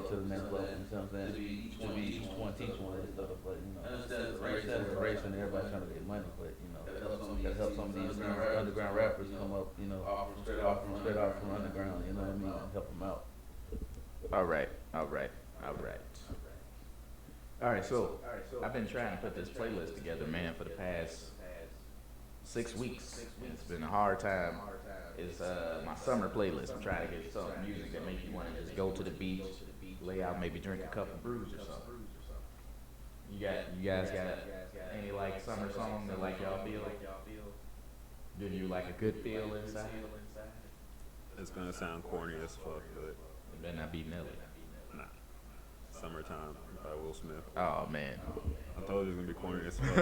Speaker 2: to the next level. You see what I'm saying? To be each one, teach one and stuff. But understand the race and everybody trying to get money, but gotta help some of these underground rappers come up. Straight off from underground. You know what I mean? And help them out.
Speaker 3: All right. So I've been trying to put this playlist together, man, for the past 6 weeks. It's been a hard time. It's my summer playlist. I'm trying to get some music that makes you want to just go to the beach, lay out, maybe drink a couple brews or something. You guys got any like summer songs that like y'all feel give you like a good feel inside?
Speaker 4: It's gonna sound corny as fuck, but
Speaker 3: It better not be Nelly.
Speaker 4: nah. Summertime by Will Smith.
Speaker 3: Oh man,
Speaker 4: I told you it was gonna be corny as fuck.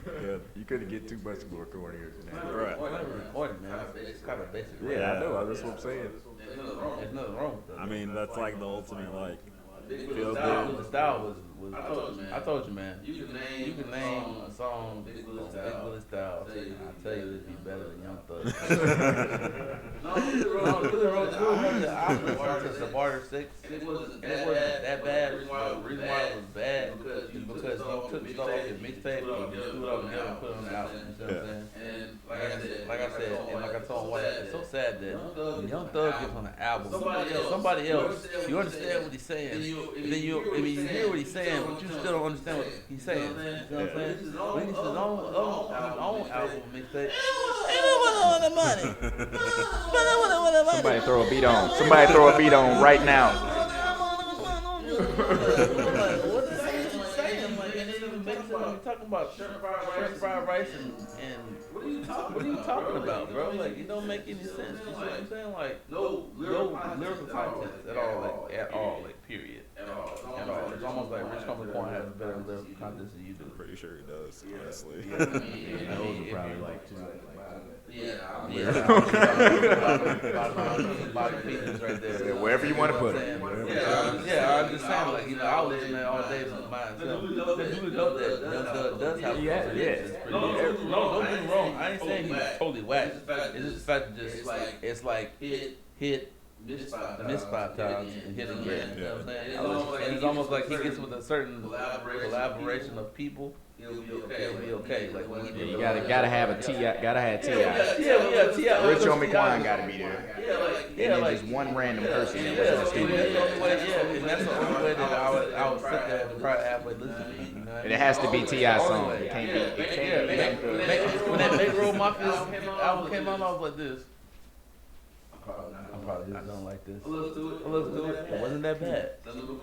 Speaker 4: Good.
Speaker 3: you couldn't get too much more cornier than that.
Speaker 4: Right.
Speaker 2: Recording, man. It's kind of basic.
Speaker 3: Yeah, I know. That's what I'm saying.
Speaker 2: There's nothing wrong with that.
Speaker 4: I mean, that's like the ultimate like
Speaker 2: The
Speaker 4: feel good.
Speaker 2: style was I told you, man. You can name a song Big Willie style. I tell you, it'd be better than Young Thug. The album was the Barter 6, and it wasn't that bad. The reason why it was bad is because he took stuff off his mixtape and he threw it all together and put it on the album. You see what I'm saying? And like I said, and like I told him, it's so sad that when Young Thug gets on the album, somebody else, you understand what he's saying, and then you hear what he's saying, but you still don't understand what he's saying. You know what I'm saying? When he gets his own album mixtape, ain't nobody want the money.
Speaker 3: Somebody throw a beat on. Somebody throw a beat on right now.
Speaker 2: What is he saying? Like, and then even makes it like talking about shrimp fried rice and what are you talking about, bro? Like, it don't make any sense. You see what I'm saying? Like, no lyrical content at all, like period. At all. It's almost like Rich Homie Quan has better lyrical content than you do.
Speaker 4: Pretty sure he does, honestly.
Speaker 3: Those are probably like two.
Speaker 2: Bobby Peters right there.
Speaker 3: Wherever you want to put it.
Speaker 2: I'm just saying, like, I'll listen to that all day from mine. So, the dude dope that does have don't get me wrong. I ain't saying he's totally whack. It's just the fact that it's like hit. Missed 5 times and hit again. You know what I'm saying? And it's almost like he gets with a certain collaboration of people. He'll be okay. Like when he
Speaker 3: You gotta have a T.I. Gotta have T.I.
Speaker 2: Yeah, T.I.
Speaker 3: Rich Homie Quan gotta be there. And then just one random person in the studio.
Speaker 2: And that's the only way that I would sit there and probably halfway listen to it. You know?
Speaker 3: And it has to be T.I. song. It can't be.
Speaker 2: When that Big Road Mafia album came out, I was like this. I probably just don't like this. Let's do it. It wasn't that bad. Simply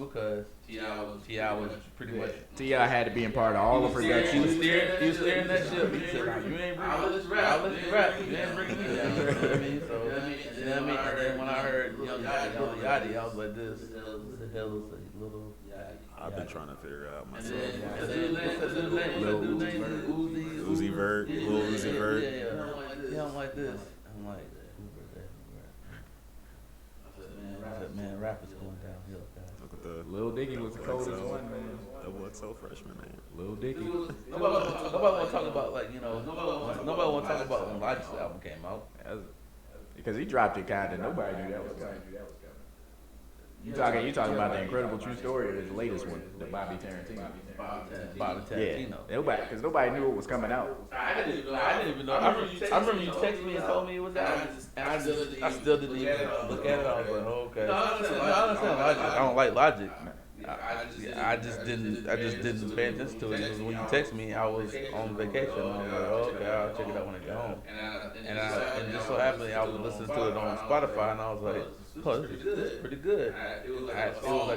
Speaker 2: because T.I. was pretty much.
Speaker 3: T.I. had to be in part of all the production.
Speaker 2: He was steering that ship. He said, "You ain't bringing. I'll let you rap. You ain't bringing me down." You know what I mean? So you know what I mean. And then when I heard Young Yachty, I was like, "This. What the hell is a little?"
Speaker 4: I've been trying to figure it out myself.
Speaker 2: Uzi
Speaker 4: Vert, Lil Uzi Vert.
Speaker 2: Yeah, I'm like this. I'm like. Man, rap is going downhill, guys.
Speaker 4: Look at the
Speaker 3: Lil Dicky was the coldest one, man.
Speaker 4: Double XL freshman, man.
Speaker 3: Lil Dicky.
Speaker 2: Nobody want to talk about like nobody want to talk about when Logic's album came out.
Speaker 3: Because he dropped it kind of. Nobody knew that was coming. You talking about the Incredible True Story or the latest one, the Bobby Tarantino?
Speaker 2: Bobby Tarantino.
Speaker 3: Yeah, because nobody knew it was coming out.
Speaker 2: I didn't even know. I remember you texted me and told me it was out, and I still didn't even look at it. I was like, oh, okay. I understand Logic. I don't like Logic. I just didn't pay attention to it. Because when you text me, I was on vacation. I was like, oh, okay, I'll check it out when I get home. And just so happened, I was listening to it on Spotify, and I was like, oh, this is pretty good. It was like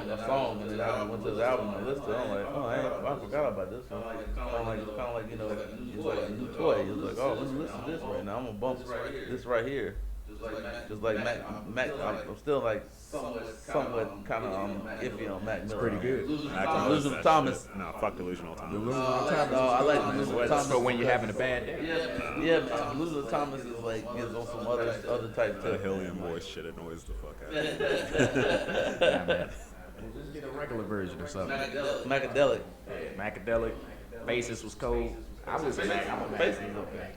Speaker 2: a song, and then I went to the album and listened to it. I'm like, oh, I forgot about this one. Kind of like it's like a new toy. It was like, oh, let's listen to this right now. I'm gonna bump this right here. Just like Mac, I'm still like somewhat kind of iffy on Mac Miller.
Speaker 3: It's pretty good.
Speaker 2: Delusional Thomas.
Speaker 4: No, fuck Delusional Thomas.
Speaker 2: I like Delusional Thomas.
Speaker 3: For when you're having a bad day.
Speaker 2: Yeah, man. Delusional Thomas is like is on some other type
Speaker 4: The
Speaker 2: too.
Speaker 4: Hillian voice shit annoys the fuck out of me.
Speaker 3: Yeah, man. Just get a regular version or something.
Speaker 2: Macadelic.
Speaker 3: Yeah, Macadelic. Faces was cold. I was a Mac. I'm a Mac.
Speaker 2: Faces okay.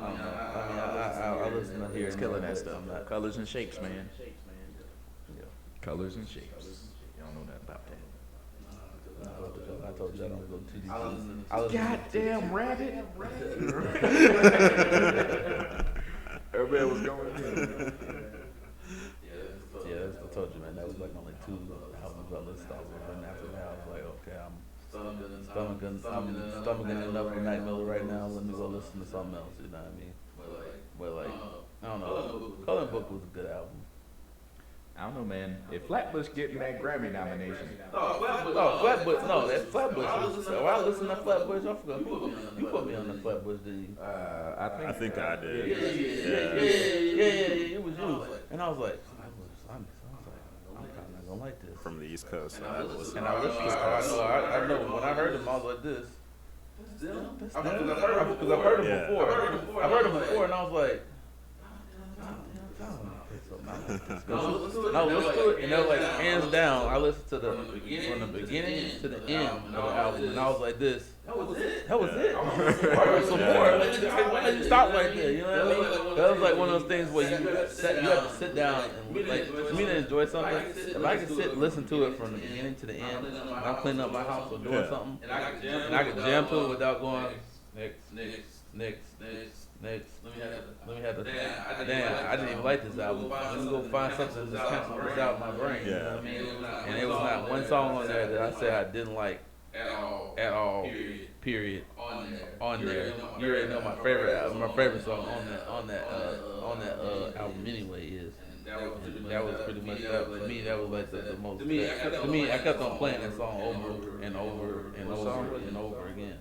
Speaker 2: I listen to hear.
Speaker 3: It's killing that stuff. Colors and shapes, man. Colors and shapes. You don't know nothing about that.
Speaker 2: I told you I don't go too deep.
Speaker 3: Goddamn rabbit. Everybody was going in.
Speaker 2: Yeah, I told you, man. That was like only 2 albums I listened to. And after that, I was like, okay, I'm stomaching enough for Mac Miller right now. Let me go listen to something else. You know what I mean? But like, I don't know. Coloring Book was a good album.
Speaker 3: I don't know, man. If Flatbush getting that Grammy nomination.
Speaker 2: Flatbush. No, that's Flatbush. When I listened to Flatbush, I forgot you put me on the Flatbush, didn't you?
Speaker 3: I think
Speaker 4: I did.
Speaker 2: Yeah, it was you. And I was like, I'm kind of not gonna like this.
Speaker 4: From the East Coast.
Speaker 2: And I listened. I know. When I heard him, I was like, this. Because I've heard him before. I've heard him before, and I was like, I was listening to it, and they're like, hands down, I listened to from the beginning to the end of the album, and I was like, this. That was it. Some more. Why did you stop right there? You know what I mean? That was like one of those things where you have to sit down and like for me to enjoy something. If I can sit and listen to it from the beginning to the end, when I'm cleaning up my house or doing something, and I can jam to it without going next. Let me have the. Damn, I didn't even like this album. Let me go find something that's cancel this out of my brain. You know what I mean? And there was not one song on there that I said I didn't like at all. Period. On there. You already know my favorite song on that album anyway is. That was pretty much to me. That was like the most. To me, I kept on playing that song over and over and over and over again.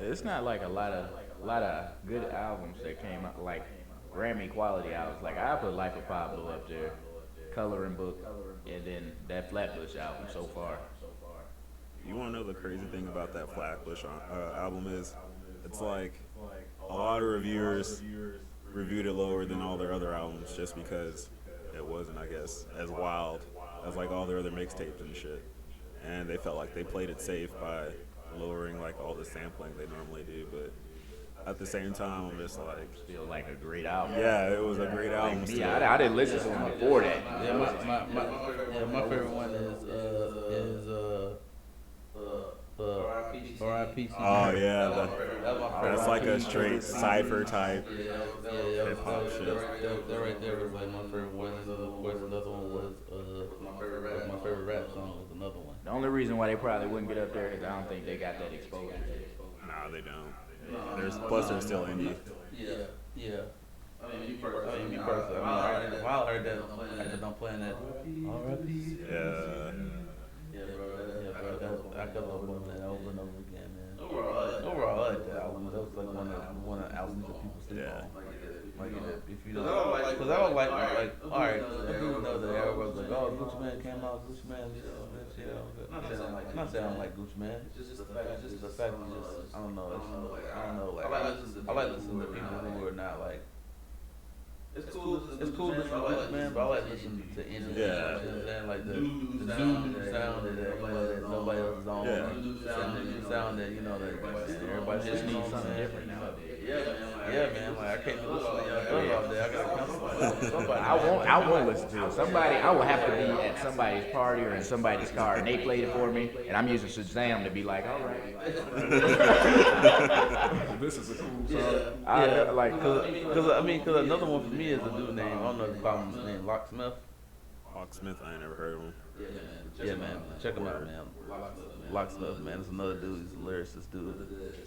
Speaker 3: it's not like a lot of good albums that came out, like Grammy quality albums. Like I put Life of Pablo up there, Coloring Book, and then that Flatbush album so far.
Speaker 4: You want to know the crazy thing about that Flatbush album is, it's like a lot of reviewers reviewed it lower than all their other albums just because it wasn't, I guess, as wild as like all their other mixtapes and shit. And they felt like they played it safe by lowering like all the sampling they normally do, but at the same time, I'm just like,
Speaker 3: Still like a great album.
Speaker 4: yeah, it was a great album.
Speaker 3: Me, I didn't listen to him before that.
Speaker 2: Yeah, my favorite one is R.I.P.
Speaker 4: Oh yeah, that's like a
Speaker 2: one.
Speaker 4: straight cipher type
Speaker 2: Yeah,
Speaker 4: hip hop shit.
Speaker 2: that right there was like my favorite one. And of course, another one was my favorite rap song was another one.
Speaker 3: The only reason why they probably wouldn't get up there is I don't think they got that exposure.
Speaker 4: Nah, they don't. Plus, they're still indie.
Speaker 2: Yeah. I mean, me personally. While I heard that, I ended up playing that. R.I.P.
Speaker 4: Yeah.
Speaker 2: Yeah, bro. I could love that over and over again, man. Overall, I like that album. That was like one of the albums that people sleep
Speaker 4: Yeah.
Speaker 2: on. Like if you don't, because I don't like all right. I do know that everybody's like, oh, Gucci Man came out, Gucci Man, this, you know. Not saying I don't like Gucci Man. It's just the fact. It's just the fact. I don't know. I like listening to people who are not like It's cool listening to it, man, but I like listening to any.
Speaker 4: Yeah.
Speaker 2: You know what I'm saying? Like the new sound that nobody else is on.
Speaker 4: Yeah.
Speaker 2: The new sound that everybody just needs something different nowadays. Yeah, man. Like I can't be listening to y'all all day. I gotta come somebody.
Speaker 3: I won't listen to it. I will have to be at somebody's party or in somebody's car, and they played it for me, and I'm using Shazam to be like, all right.
Speaker 4: This is a cool song.
Speaker 2: Cause another one for me is a dude named, I don't know if you call him, named Locksmith.
Speaker 4: Hawksmith, I ain't never heard of him.
Speaker 2: Yeah, man. Check him out, man. Locksmith, man. It's another dude. He's a lyricist, dude.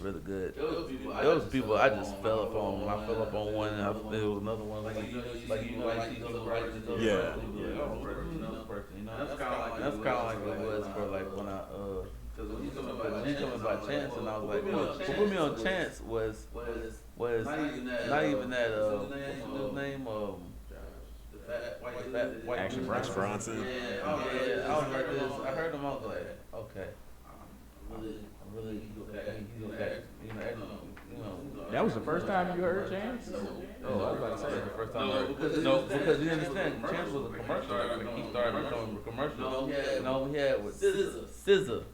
Speaker 2: Really good. Those people, I just fell up on. I fell up on one, and there was another one.
Speaker 4: Yeah.
Speaker 2: That's kind of like it was for like when I Cause when you coming by Chance, and I was like, what put me on Chance was not even that what's his name fat white
Speaker 3: Action
Speaker 2: dude.
Speaker 4: Bronson.
Speaker 2: Yeah, I was like this. I heard him. I was like, okay, I really he go back.
Speaker 3: That was the first time you heard Chance?
Speaker 2: Oh, I was about to say the first time I heard. Because you understand, Chance was a commercial. Like he started becoming a commercial. And all we had was SZA.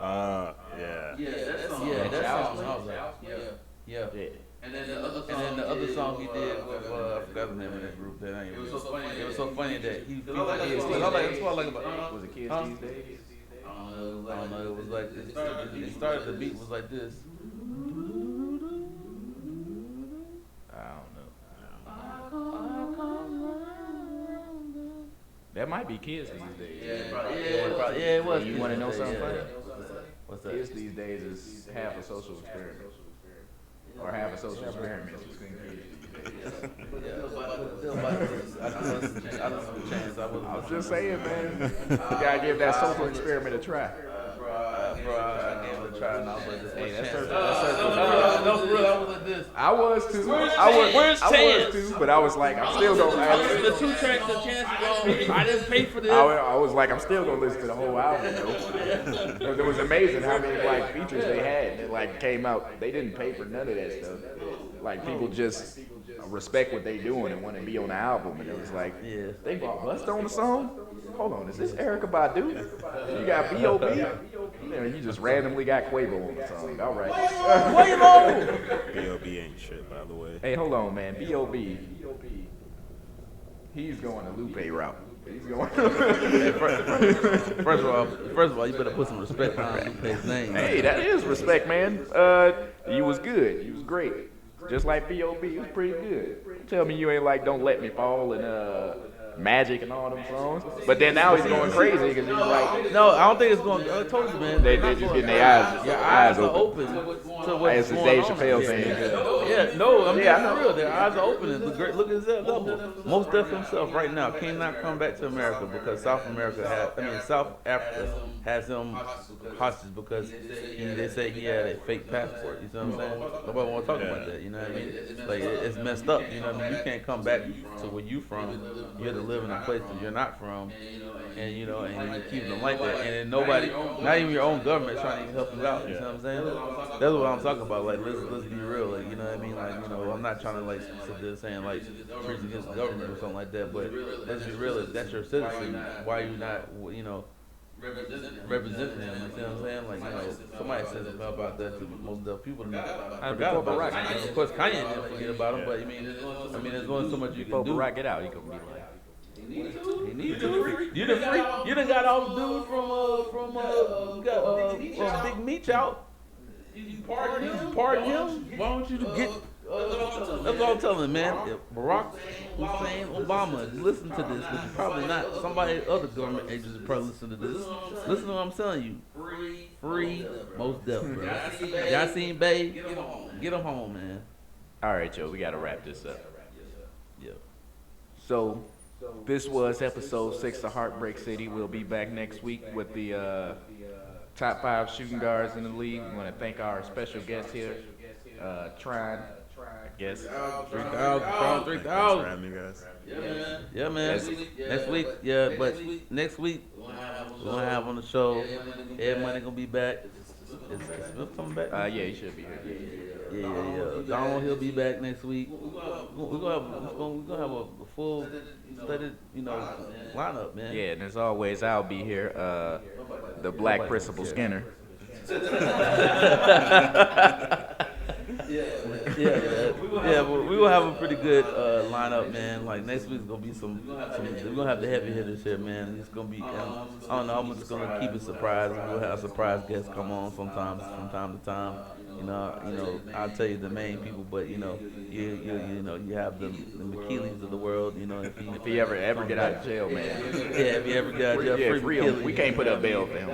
Speaker 4: Yeah.
Speaker 2: That song. I was like, yeah. And then the other song he did with I forgot the name of that group. It was so funny that he. That's what I like about.
Speaker 3: Was it Kids These Days?
Speaker 2: I don't know. It was like this. He started. The beat was like this.
Speaker 3: I don't know. That might be Kids These Days.
Speaker 2: Yeah, it was.
Speaker 3: You want to know something funny?
Speaker 2: What's that?
Speaker 3: Kids These Days is half a social experiment. Or half a social experiment between kids these days. I was just saying, man. You gotta give that social experiment a try.
Speaker 2: Bro, I gave it a try and I was like, this.
Speaker 3: Hey, that's
Speaker 2: Chance.
Speaker 3: No,
Speaker 2: for real, I was like this.
Speaker 3: I was too.
Speaker 2: Where's
Speaker 3: I
Speaker 2: Chance?
Speaker 3: was too, but I was like, I'm still gonna.
Speaker 2: The 2 tracks that Chance is on, I didn't pay for this.
Speaker 3: I was like, I'm still gonna listen to the whole album though. It was amazing how many like features they had. And it like came out. They didn't pay for none of that stuff. Like people just respect what they doing and want to be on the album. And it was like, they brought Busta on the song. Hold on, is this Erykah Badu? You got B.O.B. You just randomly got Quavo on the song. All right.
Speaker 2: Quavo!
Speaker 4: B.O.B. ain't shit, by the way.
Speaker 3: Hey, hold on, man. B.O.B. He's going to Lupe route. He's going.
Speaker 2: First of all, you better put some respect behind Lupe's name.
Speaker 3: Hey, that is respect, man. You was good. You was great. Just like B.O.B. You was pretty good. Tell me you ain't like Don't Let Me Fall and Magic and all them songs. But then now he's going crazy because he's like,
Speaker 2: no, I don't think it's going. I told you, man.
Speaker 3: They just getting their eyes
Speaker 2: open. To what's
Speaker 3: as the
Speaker 2: going
Speaker 3: Dave
Speaker 2: on.
Speaker 3: Chappelle saying.
Speaker 2: Yeah, no, I mean, for real. Their eyes are opening. Look at that level. Most Def himself right now cannot come back to America because South Africa has him hostage because they say he had a fake passport. You know what I'm saying? Nobody want to talk about that. You know what I mean? Like it's messed up. You know what I mean? You can't come back to where you from. You have to live in a place that you're not from, and you keep them like that. And then nobody, not even your own government, trying to even help you out. You know what I'm saying? That's what I'm talking about. Like let's be real. Like you know what I mean? Like I'm not trying to like sit there saying like preach against the government or something like that. But let's be real. If that's your citizen, why are you not representing them? You see what I'm saying? Like somebody said something about that to most of the people. Forgot about it. Of course, Kanye didn't forget about him, but I mean, there's only so much you can do.
Speaker 3: Get out. He gonna be like.
Speaker 2: He need to. You done got all the dudes from Big Meech out. You pardon him? Why don't you get? That's all I'm telling, man. If Barack Hussein Obama listen to this, which is probably not. Somebody other government agency probably listen to this. Listen to what I'm telling you. Free most Def, bro. Y'all seen Bay? Get him home, man.
Speaker 3: All right, Joe. We gotta wrap this up.
Speaker 2: Yeah.
Speaker 3: So. This was episode 6 of HeartBreak City. We'll be back next week with the top 5 shooting guards in the league. We want to thank our special guest here, Tron. I guess.
Speaker 2: 3,000.
Speaker 4: Thanks for having me, guys.
Speaker 2: Yeah, man. Next week, but next week we're gonna have on the show. Ed Money gonna be back. Is Smith coming back?
Speaker 3: Yeah, he should be here.
Speaker 2: Yeah. Donald, he'll be back next week. We're gonna have a full studded, lineup, man.
Speaker 3: Yeah, and as always, I'll be here. The Black Principal Skinner.
Speaker 2: Yeah, but we gonna have a pretty good lineup, man. Like next week's gonna be some. We're gonna have the heavy hitters here, man. It's gonna be. I don't know. I'm just gonna keep it surprise. We'll have surprise guests come on sometimes, from time to time. I'll tell you the main people, but you have the McKeelys of the world.
Speaker 3: If he ever get out of jail, man.
Speaker 2: Yeah, if he ever get out of jail,
Speaker 3: Yeah,
Speaker 2: free
Speaker 3: free him.
Speaker 2: McKeely.
Speaker 3: We can't put up bail for him.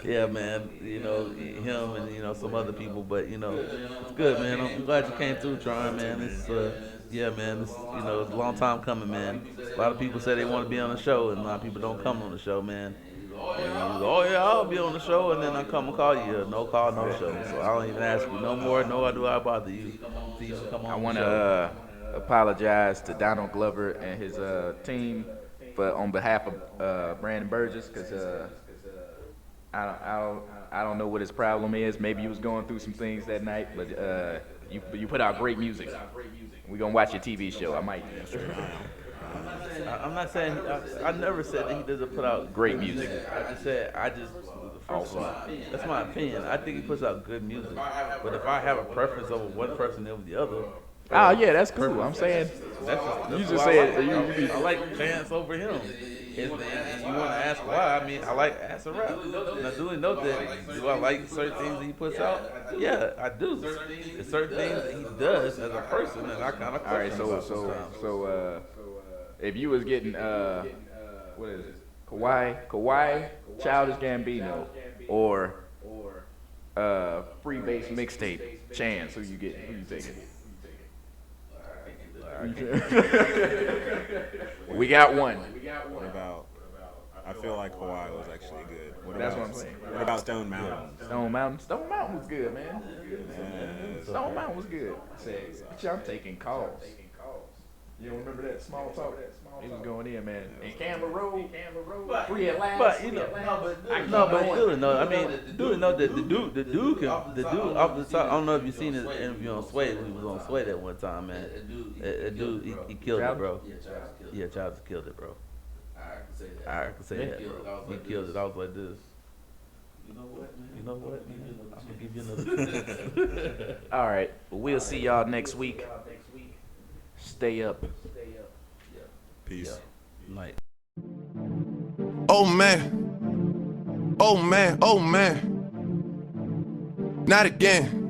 Speaker 2: Yeah, man. Him and some other people, but it's good, man. I'm glad you came through, Tron, man. It's man. It's it's a long time coming, man. A lot of people say they want to be on the show, and a lot of people don't come on the show, man. And you go, oh yeah, I'll be on the show, and then I come and call you. No call, no show. So I don't even ask you no more. Nor do I bother you. Please come on.
Speaker 3: I want to apologize to Donald Glover and his team on behalf of Brandon Burgess, because I don't know what his problem is. Maybe he was going through some things that night, but you put out great music. We're gonna watch your TV show. I might.
Speaker 2: I'm not saying I never said that he doesn't put out
Speaker 3: Great music.
Speaker 2: I just said that's my opinion. I think he puts out good music, but if I have a preference over one person over the other.
Speaker 3: Oh yeah, that's cool. I'm saying
Speaker 2: You
Speaker 3: just said
Speaker 2: I like Chance over him. And you want to ask why? I mean, I like Acid Rap. Now, do we know that? Do I like certain things that he puts out? Yeah, I do. There's certain things that he does as a person that I kind of.
Speaker 3: All right, so if you was getting what is it? Kawhi, Childish Gambino, or Free Base Mixtape, Chance, who you taking? We got one.
Speaker 4: What about? I feel like Hawaii was actually good.
Speaker 3: That's what I'm saying.
Speaker 4: What about Stone Mountain?
Speaker 3: Stone Mountain was good, man. Stone Mountain was good. I'm taking calls. You don't remember that small talk? He was going in, man. And Camera Road, free at last.
Speaker 2: But dude know that the dude off the top. I don't know if you seen his interview on Sway. He was on Sway that one time, man. That dude, he killed it, bro. Yeah, Childish killed it, bro. I can say that, bro. He killed it. I was like this. You know what, man? I'm gonna give you another.
Speaker 3: All right, we'll see y'all next week. Stay up.
Speaker 4: Peace.
Speaker 2: Night.
Speaker 1: Oh man. Oh man. Oh man. Not again.